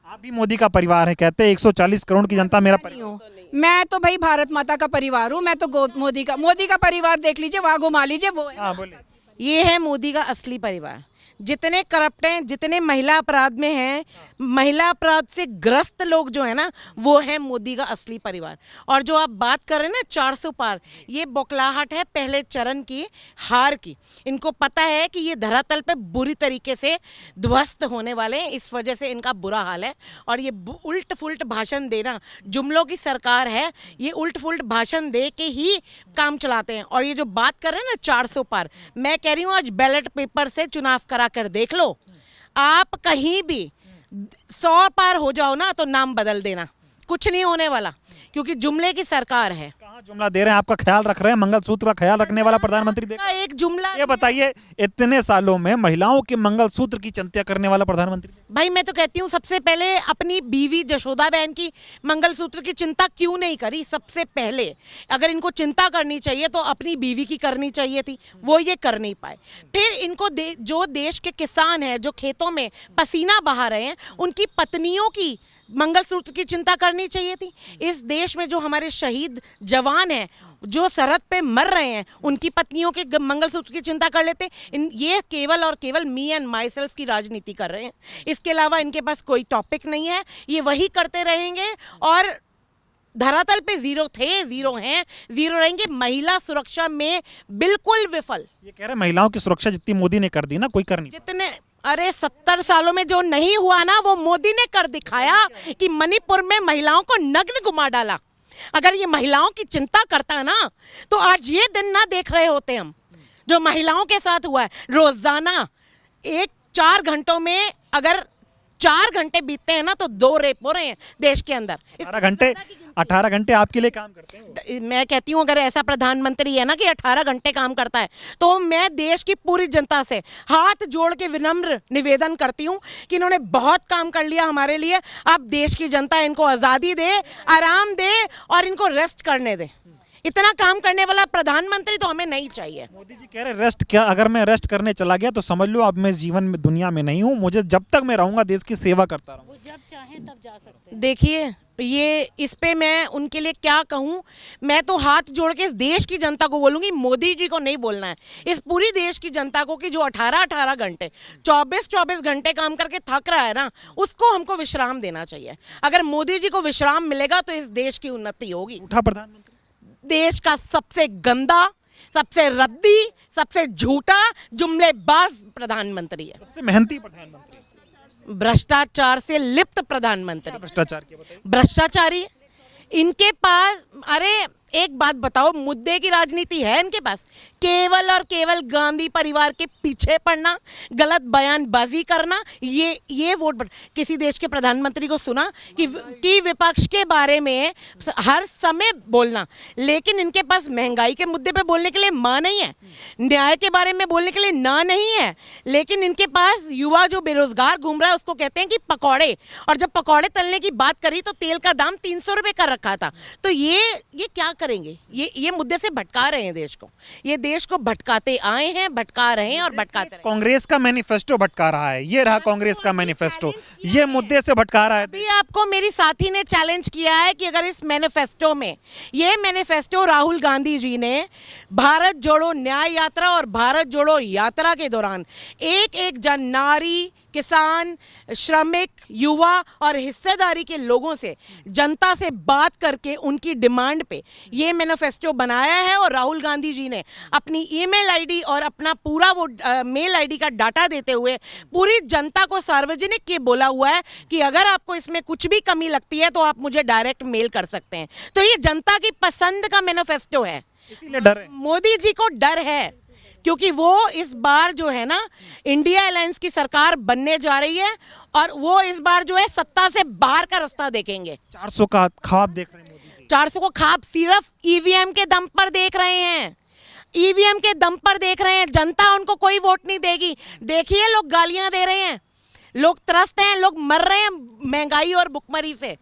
आप भी मोदी का परिवार है, कहते हैं 140 करोड़ की जनता मेरा परिवार। मैं तो भाई भारत माता का परिवार हूँ। मैं तो मोदी का परिवार देख लीजिए, वहाँ घुमा लीजिए, वो है। हाँ, बोले। ये है मोदी का असली परिवार। जितने करप्ट हैं, जितने महिला अपराध में हैं, महिला अपराध से ग्रस्त लोग जो है ना, वो है मोदी का असली परिवार। और जो आप बात कर रहे हैं ना 400 पार, ये बौखलाहट है पहले चरण की हार की। इनको पता है कि ये धरातल पे बुरी तरीके से ध्वस्त होने वाले हैं, इस वजह से इनका बुरा हाल है। और ये उल्ट फुल्ट भाषण देना, जुमलों की सरकार है, ये उल्ट फुल्ट भाषण दे के ही काम चलाते हैं। और ये जो बात कर रहे हैं ना 400 पार, मैं कह रही हूँ आज बैलेट पेपर से चुनाव करा कर देख लो। आप कहीं भी 100 पार हो जाओ ना तो नाम बदल देना, कुछ नहीं होने वाला, क्योंकि जुमले की सरकार है। कहाँ जुमला दे रहे हैं, आपका ख्याल रख रहे हैं, मंगलसूत्र का ख्याल रखने वाला प्रधानमंत्री देखा। एक जुमला, ये बताइए, इतने सालों में महिलाओं के मंगलसूत्र की चिंता करने वाला प्रधानमंत्री। भाई मैं तो कहती हूँ सबसे पहले अपनी बीवी जशोदा बहन की मंगलसूत्र की चिंता क्यों नहीं करी। सबसे पहले अगर इनको चिंता करनी चाहिए तो अपनी बीवी की करनी चाहिए थी, वो ये कर नहीं पाए। फिर इनको जो देश के किसान हैं, जो खेतों में पसीना बहा रहे हैं, उनकी पत्नियों की मंगलसूत्र की चिंता करनी चाहिए थी। इस देश में जो हमारे शहीद जवान हैं, जो सरहद पे मर रहे हैं, उनकी पत्नियों के मंगलसूत्र की चिंता कर लेते। ये केवल और केवल मी एंड माई सेल्फ की राजनीति कर रहे हैं, इसके अलावा इनके पास कोई टॉपिक नहीं है। ये वही करते रहेंगे और धरातल पे जीरो थे, जीरो हैं, जीरो रहेंगे। महिला सुरक्षा में बिल्कुल विफल। ये कह रहे हैं महिलाओं की सुरक्षा जितनी मोदी ने कर दी ना, कोई कर नहीं। जितने, अरे 70 सालों में जो नहीं हुआ ना, वो मोदी ने कर दिखाया कि मणिपुर में महिलाओं को नग्न घुमा डाला। अगर ये महिलाओं की चिंता करता ना तो आज ये दिन ना देख रहे होते हम, जो महिलाओं के साथ हुआ है। रोजाना 4 घंटों में अगर 4 घंटे बीतते हैं ना तो 2 रेप हो रहे हैं देश के अंदर। 18 घंटे आपके लिए काम करते हैं। मैं कहती हूँ अगर ऐसा प्रधानमंत्री है ना कि 18 घंटे काम करता है, तो मैं देश की पूरी जनता से हाथ जोड़ के विनम्र निवेदन करती हूँ कि इन्होंने बहुत काम कर लिया हमारे लिए। अब देश की जनता इनको आज़ादी दे, आराम दे और इनको रेस्ट करने दे। इतना काम करने वाला प्रधानमंत्री तो हमें नहीं चाहिए। मोदी जी कह रहे रेस्ट क्या, अगर मैं रेस्ट करने चला गया तो समझ लो अब मैं जीवन में दुनिया में नहीं हूँ, मुझे जब तक मैं रहूंगा देश की सेवा करता रहूंगा। वो जब चाहें तब जा सकते हैं। देखिए ये इस पे मैं उनके लिए क्या कहूँ। मैं तो हाथ जोड़ के इस देश की जनता को बोलूँगी, मोदी जी को नहीं बोलना है, इस पूरी देश की जनता को कि जो 18-18 घंटे 24-24 घंटे काम करके थक रहा है ना, उसको हमको विश्राम देना चाहिए। अगर मोदी जी को विश्राम मिलेगा तो इस देश की उन्नति होगी। उठा प्रधानमंत्री देश का सबसे गंदा, सबसे रद्दी, सबसे झूठा, जुमलेबाज प्रधानमंत्री है। सबसे मेहनती प्रधानमंत्री, भ्रष्टाचार से लिप्त प्रधानमंत्री। भ्रष्टाचार के बताइए। भ्रष्टाचारी इनके पास, अरे एक बात बताओ, मुद्दे की राजनीति है इनके पास? केवल और केवल गांधी परिवार के पीछे पड़ना, गलत बयानबाजी करना, ये वोट। किसी देश के प्रधानमंत्री को सुना कि विपक्ष के बारे में हर समय बोलना, लेकिन इनके पास महंगाई के मुद्दे पे बोलने के लिए मां नहीं है, न्याय के बारे में बोलने के लिए ना नहीं है, लेकिन इनके पास युवा जो बेरोजगार घूम रहा है उसको कहते हैं कि पकौड़े। और जब पकौड़े तलने की बात करी तो तेल का दाम 300 रुपये कर रखा था। तो ये क्या करेंगे? ये मुद्दे से भटका रहे हैं देश को, ये देश को भटकाते आए हैं, भटका रहे हैं और भटकाते रहे। कांग्रेस का मैनिफेस्टो भटका रहा है, ये रहा कांग्रेस का मैनिफेस्टो, ये मुद्दे से भटका रहा है। अभी आपको मेरी साथी ने चैलेंज किया है कि अगर इस मैनिफेस्टो में, ये मैनिफेस्टो राहुल गांधी जी ने भारत जोड़ो न्याय यात्रा और भारत जोड़ो यात्रा के दौरान एक एक जन, नारी, किसान, श्रमिक, युवा और हिस्सेदारी के लोगों से, जनता से बात करके उनकी डिमांड पे ये मैनिफेस्टो बनाया है। और राहुल गांधी जी ने अपनी ईमेल आईडी और अपना पूरा वो मेल आईडी का डाटा देते हुए पूरी जनता को सार्वजनिक के बोला हुआ है कि अगर आपको इसमें कुछ भी कमी लगती है तो आप मुझे डायरेक्ट मेल कर सकते हैं। तो ये जनता की पसंद का मैनिफेस्टो है, इसीलिए डर है। मोदी जी को डर है क्योंकि वो इस बार जो है ना इंडिया अलायंस की सरकार बनने जा रही है और वो इस बार जो है सत्ता से बाहर का रास्ता देखेंगे। 400 का ख्वाब देख रहे हैं मोदी जी। 400 को ख्वाब सिर्फ ईवीएम के दम पर देख रहे हैं, ईवीएम के दम पर देख रहे हैं। जनता उनको कोई वोट नहीं देगी। देखिए लोग गालियां दे रहे हैं, लोग त्रस्त हैं, लोग मर रहे हैं महंगाई और भुखमरी से,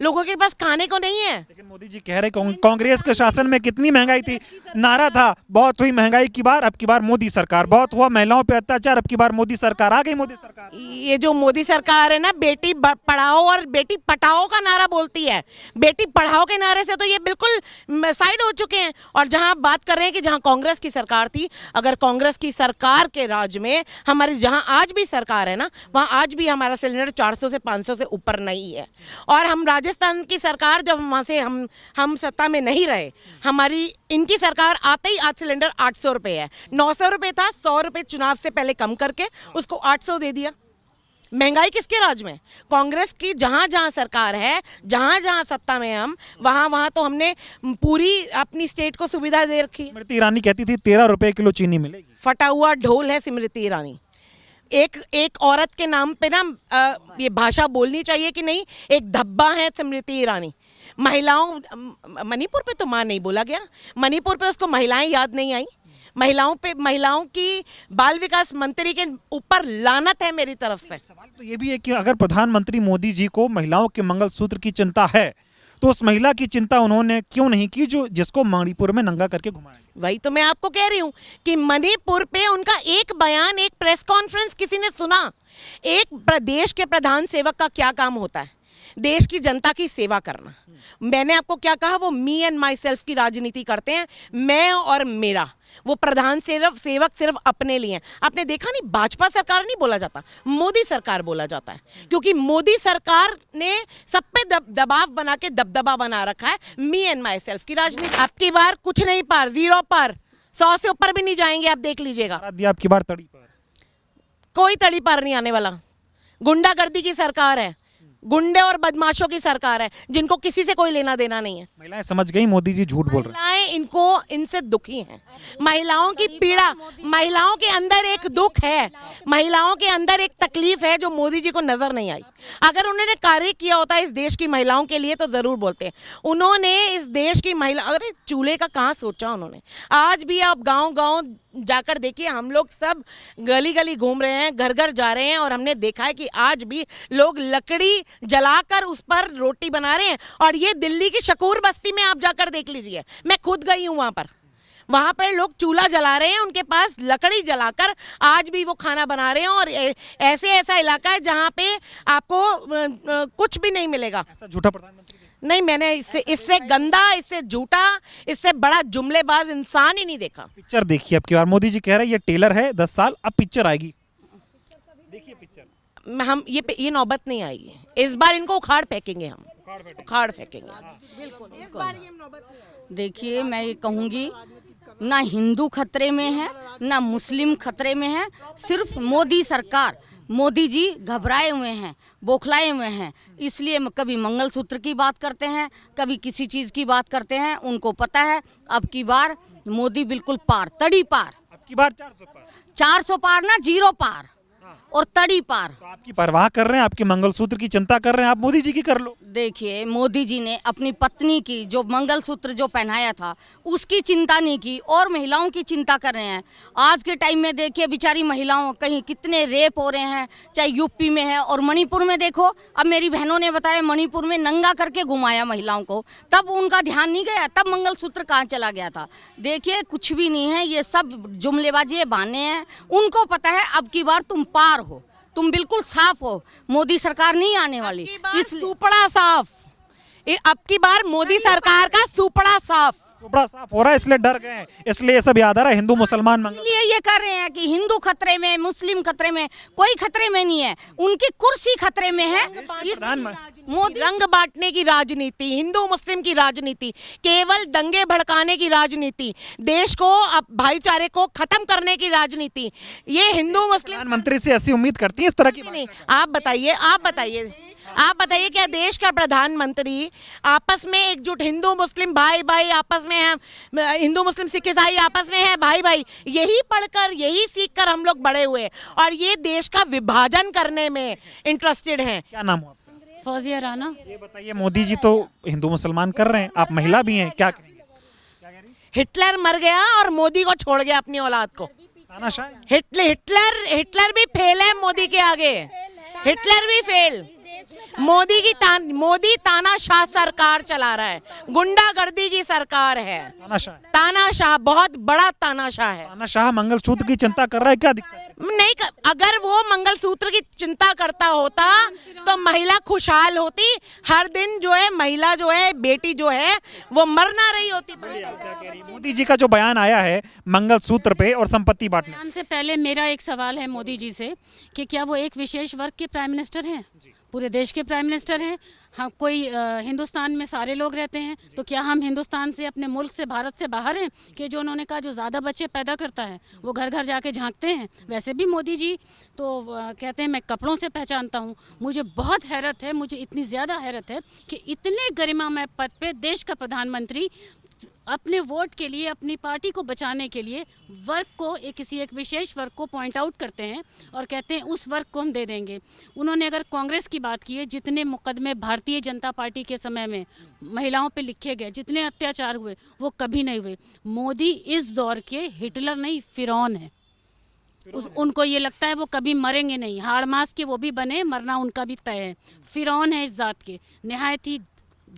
लोगों के पास खाने को नहीं है। लेकिन मोदी जी कह रहे कांग्रेस के शासन में कितनी महंगाई थी, नारा था बहुत हुई महंगाई की बार, अब की बार मोदी सरकार, बहुत हुआ महिलाओं पे अत्याचार, अब की बार मोदी सरकार, आ गई मोदी सरकार। ये जो मोदी सरकार है ना, बेटी पढ़ाओ और बेटी पटाओ का नारा बोलती है, बेटी पढ़ाओ के नारे से तो ये बिल्कुल साइड हो चुके हैं। और जहां आप बात कर रहे हैं कि जहां कांग्रेस की सरकार थी, अगर कांग्रेस की सरकार के राज में हमारी जहां आज भी सरकार है ना, वहां आज भी हमारा सिलेंडर 400 से 500 से ऊपर नहीं है। और हम राजस्थान की सरकार जब वहाँ से हम सत्ता में नहीं रहे, हमारी इनकी सरकार आते ही आज सिलेंडर 800 रुपये है। 900 रुपये था, 100 रुपये चुनाव से पहले कम करके उसको 800 दे दिया। महंगाई किसके राज में? कांग्रेस की जहाँ जहाँ सरकार है, जहाँ जहाँ सत्ता में हम, वहाँ वहाँ तो हमने पूरी अपनी स्टेट को सुविधा दे रखी। स्मृति ईरानी कहती थी 13 रुपए किलो चीनी मिलेगी। फटा हुआ ढोल है स्मृति ईरानी। एक औरत के नाम पे ना ये भाषा बोलनी चाहिए कि नहीं, एक धब्बा है स्मृति ईरानी। महिलाओं, मणिपुर पे तो माँ नहीं बोला गया, मणिपुर पे उसको महिलाएं याद नहीं आई। महिलाओं की बाल विकास मंत्री के ऊपर लानत है मेरी तरफ से। सवाल तो ये भी है कि अगर प्रधानमंत्री मोदी जी को महिलाओं के मंगलसूत्र की चिंता है तो उस महिला की चिंता उन्होंने क्यों नहीं की जिसको मणिपुर में नंगा करके घुमाया? वही तो मैं आपको कह रही हूँ कि मणिपुर पे उनका एक बयान, एक प्रेस कॉन्फ्रेंस किसी ने सुना? एक प्रदेश के प्रधान सेवक का क्या काम होता है? देश की जनता की सेवा करना। मैंने आपको क्या कहा? वो मी एंड माई सेल्फ की राजनीति करते हैं, मैं और मेरा। वो प्रधान सेवक सिर्फ अपने लिए। आपने देखा नहीं, भाजपा सरकार नहीं बोला जाता, मोदी सरकार बोला जाता है, क्योंकि मोदी सरकार ने सब पे दबाव बना के दबदबा बना रखा है। मी एंड माई सेल्फ की राजनीति। अब की बार कुछ नहीं पार, 0 पर, 100 से ऊपर भी नहीं जाएंगे, आप देख लीजिएगा। अब की बार तड़ी पार, कोई तड़ी पार नहीं आने वाला। गुंडागर्दी की सरकार है, गुंडे और बदमाशों की सरकार है, जिनको किसी से कोई लेना देना नहीं है। महिलाएं समझ गई मोदी जी झूठ बोल रहे हैं। महिलाएं इनसे दुखी हैं। महिलाओं की पीड़ा, महिलाओं के अंदर एक दुख है, महिलाओं के अंदर एक तकलीफ है जो मोदी जी को नजर नहीं आई। अगर उन्होंने कार्य किया होता इस देश की महिलाओं के लिए तो जरूर बोलते। उन्होंने इस देश की महिला, अरे चूल्हे का कहाँ सोचा उन्होंने। आज भी आप गाँव जाकर देखिए, हम लोग सब गली गली घूम रहे हैं, घर घर जा रहे हैं, और हमने देखा है कि आज भी लोग लकड़ी जलाकर उस पर रोटी बना रहे हैं। और ये दिल्ली की शकूर बस्ती में आप जाकर देख लीजिए, मैं खुद गई हूँ वहाँ पर लोग चूल्हा जला रहे हैं, उनके पास लकड़ी जलाकर आज भी वो खाना बना रहे हैं। और ऐसा इलाका है जहाँ पे आपको कुछ भी नहीं मिलेगा। ऐसा झूठा प्रधानमंत्री नहीं, मैंने इससे गंदा, इससे झूठा, इससे बड़ा जुमलेबाज इंसान ही नहीं देखा। पिक्चर देखिए अब की बार। मोदी जी कह रहे हैं ये टेलर है, 10 साल, अब पिक्चर आएगी। देखिए पिक्चर। हम ये नौबत नहीं आएगी। इस बार इनको उखाड़ फेंकेंगे, हम उखाड़ फेंकेंगे। देखिए, मैं ये कहूँगी, ना हिंदू खतरे में है, ना मुस्लिम खतरे में है, सिर्फ मोदी सरकार। मोदी जी घबराए हुए हैं, बौखलाए हुए हैं, इसलिए कभी मंगलसूत्र की बात करते हैं, कभी किसी चीज़ की बात करते हैं। उनको पता है अब की बार मोदी बिल्कुल पार, तड़ी पार। अब की बार 400 पार, 400 पार ना, 0 पार। और तड़ी पार। तो आपकी परवाह कर रहे हैं, आपके मंगलसूत्र की चिंता कर रहे हैं, आप मोदी जी की कर लो। देखिए, मोदी जी ने अपनी पत्नी की जो मंगलसूत्र जो पहनाया था उसकी चिंता नहीं की और महिलाओं की चिंता कर रहे हैं। आज के टाइम में देखिए बेचारी महिलाओं कहीं कितने रेप हो रहे हैं, चाहे यूपी में है और मणिपुर में देखो। अब मेरी बहनों ने बताया मणिपुर में नंगा करके घुमाया महिलाओं को, तब उनका ध्यान नहीं गया, तब मंगलसूत्र कहाँ चला गया था। देखिए कुछ भी नहीं है, ये सब जुमलेबाजी बहाने हैं। उनको पता है अब की बार तुम पार हो, तुम बिल्कुल साफ हो, मोदी सरकार नहीं आने वाली। इसलिए सुपड़ा साफ, अब की बार मोदी सरकार का सुपड़ा साफ हो रहा है, इसलिए डर गए हैं, इसलिए ये सब याद आ रहा है हिंदू मुसलमान मंगल। इसलिए ये कर रहे हैं कि हिंदू खतरे में, मुस्लिम खतरे में, कोई खतरे में नहीं है, उनकी कुर्सी खतरे में है। मोदी रंग बांटने की राजनीति, हिंदू मुस्लिम की राजनीति, केवल दंगे भड़काने की राजनीति, देश को अब भाईचारे को खत्म करने की राजनीति, ये हिंदू मुस्लिम प्रधानमंत्री से ऐसी उम्मीद करती है इस तरह की नहीं। आप बताइए क्या देश का प्रधानमंत्री आपस में एकजुट, हिंदू मुस्लिम भाई भाई आपस में है, हिंदू मुस्लिम सिख ईसाई आपस में है भाई भाई, यही पढ़कर यही सीखकर हम लोग बड़े हुए और ये देश का विभाजन करने में इंटरेस्टेड हैं। क्या नाम हो आपका? फौजिया राना। ये बताइए, मोदी जी तो हिंदू मुसलमान कर रहे हैं, आप महिला भी हैं, क्या कहेंगे? हिटलर मर गया और मोदी को छोड़ गया अपनी औलाद को। हिटलर भी फेल है मोदी के आगे, हिटलर भी फेल। मोदी तानाशाह सरकार चला रहा है, गुंडागर्दी की सरकार है, तानाशाह बहुत बड़ा तानाशाह है। तानाशाह मंगलसूत्र की चिंता कर रहा है, क्या दिक्कत है? नहीं, अगर वो मंगलसूत्र की चिंता करता होता तो महिला खुशहाल होती। हर दिन जो है महिला जो है बेटी जो है वो मर ना रही होती। मोदी जी का जो बयान आया है मंगलसूत्र पे और संपत्ति बांटने, बयान से पहले मेरा एक सवाल है मोदी जी से कि क्या वो एक विशेष वर्ग के प्राइम मिनिस्टर हैं? पूरे देश के प्राइम मिनिस्टर हैं। हम कोई हिंदुस्तान में सारे लोग रहते हैं, तो क्या हम हिंदुस्तान से, अपने मुल्क से, भारत से बाहर हैं? कि जो उन्होंने कहा जो ज़्यादा बच्चे पैदा करता है वो घर घर जाके झांकते हैं। वैसे भी मोदी जी तो कहते हैं मैं कपड़ों से पहचानता हूँ। मुझे बहुत हैरत है, मुझे इतनी ज़्यादा हैरत है कि इतने गरिमामय पद पे देश का प्रधानमंत्री अपने वोट के लिए, अपनी पार्टी को बचाने के लिए वर्ग को, किसी एक विशेष वर्ग को पॉइंट आउट करते हैं और कहते हैं उस वर्ग को हम दे देंगे। उन्होंने अगर कांग्रेस की बात की है, जितने मुकदमे भारतीय जनता पार्टी के समय में महिलाओं पे लिखे गए, जितने अत्याचार हुए, वो कभी नहीं हुए। मोदी इस दौर के हिटलर नहीं, फिरौन है। उनको ये लगता है वो कभी मरेंगे नहीं, हाड़ मास के वो भी बने, मरना उनका भी तय है। फिरौन है इस जात के, निहायत ही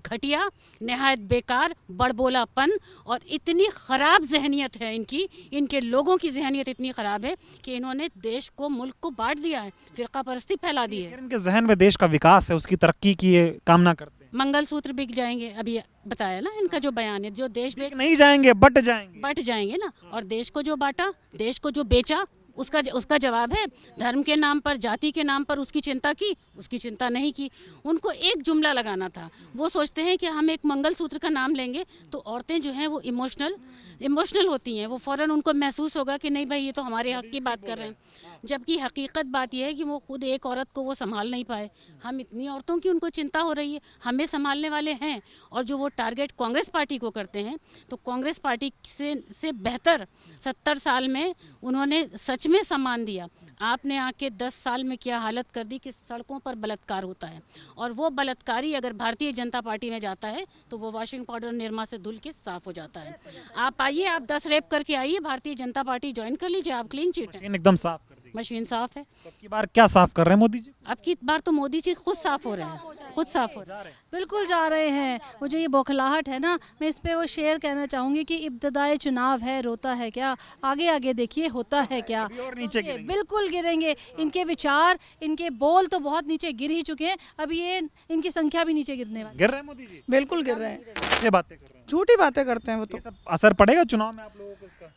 घटिया, निहायत बेकार, बड़बोलापन और इतनी ख़राब जहनियत है इनकी, इनके लोगों की जहनियत इतनी ख़राब है कि इन्होंने देश को, मुल्क को बांट दिया है, फ़िरका परस्ती फैला दी है। इनके जहन में देश का विकास है, उसकी तरक्की की ये कामना करते हैं। मंगलसूत्र बिक जाएंगे, अभी बताया ना इनका जो बयान है, जो देश में नहीं जाएंगे, बट जाएंगे ना। और देश को जो बांटा, देश को जो बेचा, उसका जवाब है धर्म के नाम पर, जाति के नाम पर उसकी चिंता की, उसकी चिंता नहीं की। उनको एक जुमला लगाना था। वो सोचते हैं कि हम एक मंगलसूत्र का नाम लेंगे तो औरतें जो हैं वो इमोशनल होती हैं, वो फ़ौरन उनको महसूस होगा कि नहीं भाई ये तो हमारे हक की बात कर रहे हैं। जबकि हकीकत बात यह है कि वो खुद एक औरत को वो संभाल नहीं पाए। हम इतनी औरतों की उनको चिंता हो रही है, हमें संभालने वाले हैं। और जो वो टारगेट कांग्रेस पार्टी को करते हैं, तो कांग्रेस पार्टी से बेहतर 70 साल में उन्होंने सच में सम्मान दिया। आपने आके 10 साल में क्या हालत कर दी कि सड़कों पर बलात्कार होता है, और वो बलात्कारी अगर भारतीय जनता पार्टी में जाता है तो वो वॉशिंग पाउडर निरमा से धुल के साफ हो जाता है। आप आइए, आप 10 रेप करके आइए, भारतीय जनता पार्टी ज्वाइन कर लीजिए, आप क्लीन चिट है, एकदम साफ कर दी, मशीन साफ है। अब की बार क्या साफ कर रहे हैं मोदी जी? अब की बार तो मोदी जी खुद साफ हो रहे हैं, खुद साफ हो रहे हैं। बिल्कुल जा रहे हैं। मुझे ये बौखलाहट है ना, मैं इस पे वो शेर कहना चाहूँगी कि इब्तदाए चुनाव है, रोता है क्या, आगे आगे देखिए होता है क्या। और नीचे गिरेंगे। बिल्कुल गिरेंगे। इनके विचार, इनके बोल तो बहुत नीचे गिर ही चुके हैं, अब ये इनकी संख्या भी नीचे गिरने वाली। गिर रहे हैं मोदी जी? बिल्कुल गिर रहे हैं। ये बातें कर रहे हैं, झूठी बातें करते हैं वो तो। सब असर पड़ेगा चुनाव में आप लोगों को इसका?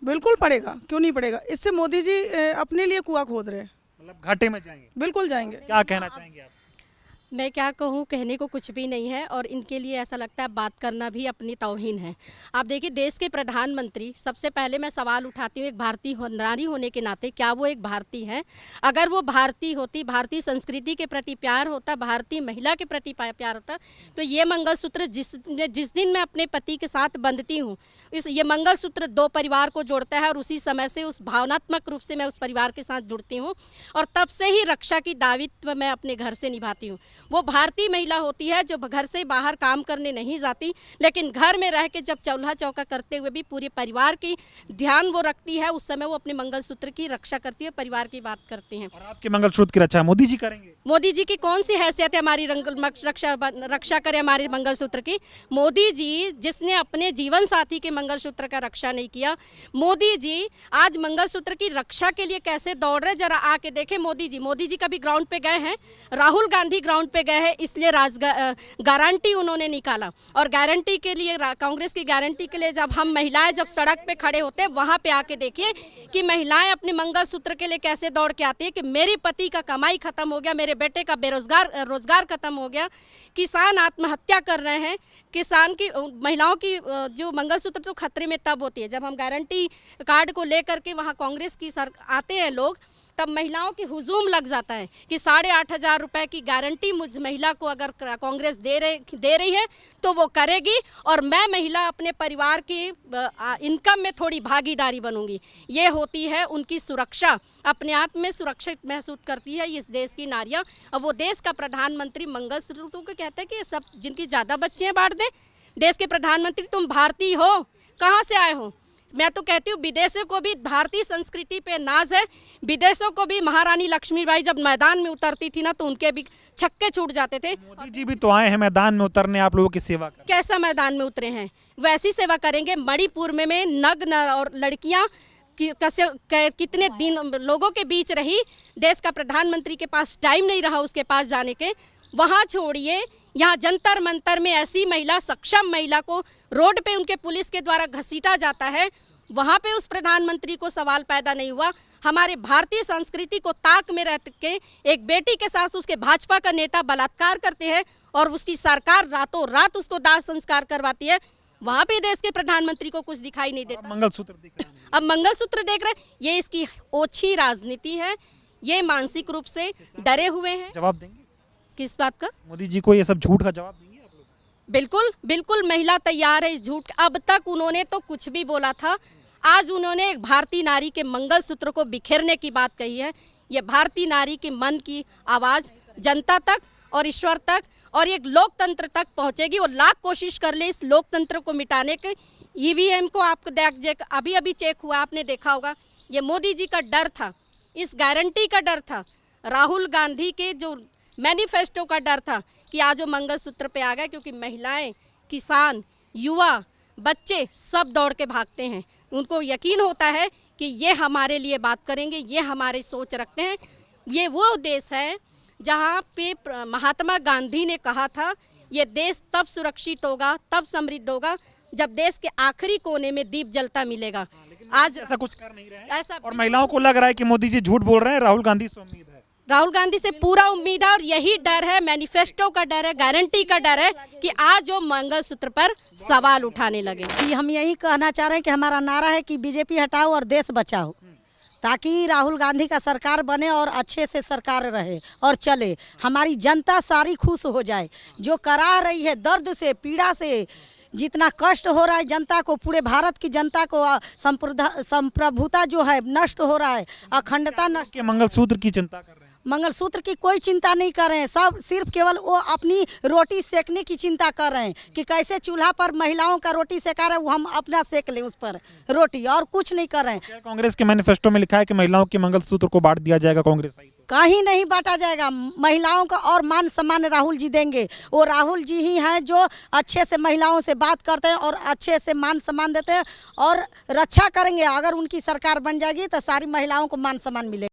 बिल्कुल पड़ेगा, क्यों नहीं पड़ेगा। इससे मोदी जी अपने लिए कुआं खोद रहे हैं। मतलब घाटे में जाएंगे? बिल्कुल जाएंगे। क्या कहना चाहेंगे आप? मैं क्या कहूँ, कहने को कुछ भी नहीं है और इनके लिए ऐसा लगता है बात करना भी अपनी तौहीन है। आप देखिए, देश के प्रधानमंत्री, सबसे पहले मैं सवाल उठाती हूँ एक भारतीय नारी होने के नाते, क्या वो एक भारतीय है? अगर वो भारतीय होती, भारतीय संस्कृति के प्रति प्यार होता, भारतीय महिला के प्रति प्यार होता, तो ये मंगलसूत्र जिस दिन मैं अपने पति के साथ बंधती हूँ, ये मंगलसूत्र दो परिवार को जोड़ता है और उसी समय से उस भावनात्मक रूप से मैं उस परिवार के साथ जुड़ती हूँ और तब से ही रक्षा की दायित्व मैं अपने घर से निभाती हूँ। वो भारतीय महिला होती है जो घर से बाहर काम करने नहीं जाती, लेकिन घर में रह के जब चूल्हा चौका करते हुए भी पूरे परिवार की ध्यान वो रखती है, उस समय वो अपने मंगलसूत्र की रक्षा करती है, परिवार की बात करती हैं। और आपके मंगलसूत्र की रक्षा मोदी जी करेंगे? मोदी जी की कौन सी हैसियत है हमारी रक्षा करे हमारे मंगलसूत्र की? मोदी जी जिसने अपने जीवन साथी के मंगलसूत्र का रक्षा नहीं किया, मोदी जी आज मंगलसूत्र की रक्षा के लिए कैसे दौड़ रहे, जरा आके देखें। मोदी जी कभी ग्राउंड पे गए हैं? राहुल गांधी ग्राउंड पे गए हैं, इसलिए गारंटी उन्होंने निकाला और गारंटी के लिए, कांग्रेस की गारंटी के लिए जब हम महिलाएं जब सड़क पे खड़े होते हैं, वहां पे आके देखिए कि महिलाएं अपने मंगलसूत्र के लिए कैसे दौड़ के आती है कि मेरे पति का कमाई खत्म हो गया, मेरे बेटे का रोजगार खत्म हो गया, किसान आत्महत्या कर रहे हैं। किसान की महिलाओं की जो मंगलसूत्र तो खतरे में तब होती है जब हम गारंटी कार्ड को लेकर के वहाँ कांग्रेस की आते हैं लोग, तब महिलाओं की हुजूम लग जाता है कि 8,500 रुपए की गारंटी मुझ महिला को अगर कांग्रेस दे रही है तो वो करेगी और मैं महिला अपने परिवार की इनकम में थोड़ी भागीदारी बनूंगी। ये होती है उनकी सुरक्षा, अपने आप में सुरक्षित महसूस करती है इस देश की नारियां। अब वो देश का प्रधानमंत्री मंगलसूत्र को कहते हैं कि सब जिनकी ज़्यादा बच्चे हैं बांट दें। देश के प्रधानमंत्री तुम भारतीय हो, कहाँ से आए हो? मैं तो कहती हूँ विदेशों को भी भारतीय संस्कृति पे नाज है। विदेशों को भी महारानी लक्ष्मीबाई जब मैदान में उतरती थी ना, तो उनके भी छक्के छूट जाते थे। मोदी जी भी तो आए हैं मैदान में उतरने, आप लोगों की सेवा कर। कैसा मैदान में उतरे हैं? वैसी सेवा करेंगे। मणिपुर में नग्न और लड़कियाँ कितने दिन लोगों के बीच रही, देश का प्रधानमंत्री के पास टाइम नहीं रहा उसके पास जाने के। वहाँ छोड़िए, यहाँ जंतर मंतर में ऐसी महिला, सक्षम महिला को रोड पे उनके पुलिस के द्वारा घसीटा जाता है, वहाँ पे उस प्रधानमंत्री को सवाल पैदा नहीं हुआ। हमारे भारतीय संस्कृति को ताक में रह के एक बेटी के साथ उसके भाजपा का नेता बलात्कार करते हैं और उसकी सरकार रातों रात उसको दाह संस्कार करवाती है, वहाँ पे देश के प्रधानमंत्री को कुछ दिखाई नहीं देता। मंगलसूत्र दिख रहे हैं। अब मंगलसूत्र देख रहे हैं, ये इसकी ओछी राजनीति है। ये मानसिक रूप से डरे हुए हैं। जवाब देंगे किस बात का? मोदी जी को ये सब झूठ का जवाब देंगे आप लोग? बिल्कुल बिल्कुल, महिला तैयार है इस झूठ। अब तक उन्होंने तो कुछ भी बोला था, आज उन्होंने एक भारतीय नारी के मंगलसूत्र को बिखेरने की बात कही है। ये भारतीय नारी के मन की आवाज़ जनता तक और ईश्वर तक और एक लोकतंत्र तक पहुंचेगी। और लाख कोशिश कर ले इस लोकतंत्र को मिटाने के। ईवीएम को आपको अभी चेक हुआ, आपने देखा होगा। ये मोदी जी का डर था, इस गारंटी का डर था, राहुल गांधी के जो मैनिफेस्टो का डर था कि आज वो मंगलसूत्र पे आ गए, क्योंकि महिलाएं, किसान, युवा, बच्चे सब दौड़ के भागते हैं। उनको यकीन होता है कि ये हमारे लिए बात करेंगे, ये हमारी सोच रखते हैं। ये वो देश है जहाँ पे महात्मा गांधी ने कहा था ये देश तब सुरक्षित होगा, तब समृद्ध होगा जब देश के आखिरी कोने में दीप जलता मिलेगा। आज ऐसा कुछ कर नहीं रहे हैं ऐसा, और महिलाओं को लग रहा है कि मोदी जी झूठ बोल रहे हैं। राहुल गांधी से उम्मीद है, राहुल गांधी से पूरा उम्मीद है और यही डर है, मैनिफेस्टो का डर है, गारंटी का डर है कि आज वो मंगलसूत्र पर सवाल उठाने लगे। हम यही कहना चाह रहे हैं कि हमारा नारा है कि बीजेपी हटाओ और देश बचाओ, ताकि राहुल गांधी का सरकार बने और अच्छे से सरकार रहे और चले, हमारी जनता सारी खुश हो जाए। जो करा रही है दर्द से, पीड़ा से, जितना कष्ट हो रहा है जनता को, पूरे भारत की जनता को, संप्रभुता जो है नष्ट हो रहा है, अखंडता नष्ट। मंगलसूत्र की चिंता कर रहे हैं? मंगलसूत्र की कोई चिंता नहीं कर रहे हैं, सब सिर्फ केवल वो अपनी रोटी सेकने की चिंता कर रहे हैं कि कैसे चूल्हा पर महिलाओं का रोटी सेका रहे, वो हम अपना सेक लें उस पर रोटी, और कुछ नहीं कर रहे हैं। क्या कांग्रेस के मैनिफेस्टो में लिखा है कि महिलाओं के मंगलसूत्र को बांट दिया जाएगा? कांग्रेस कहीं नहीं बांटा जाएगा। महिलाओं का और मान सम्मान राहुल जी देंगे। वो राहुल जी ही हैं जो अच्छे से महिलाओं से बात करते हैं और अच्छे से मान सम्मान देते हैं और रक्षा करेंगे। अगर उनकी सरकार बन जाएगी तो सारी महिलाओं को मान सम्मान मिलेगा।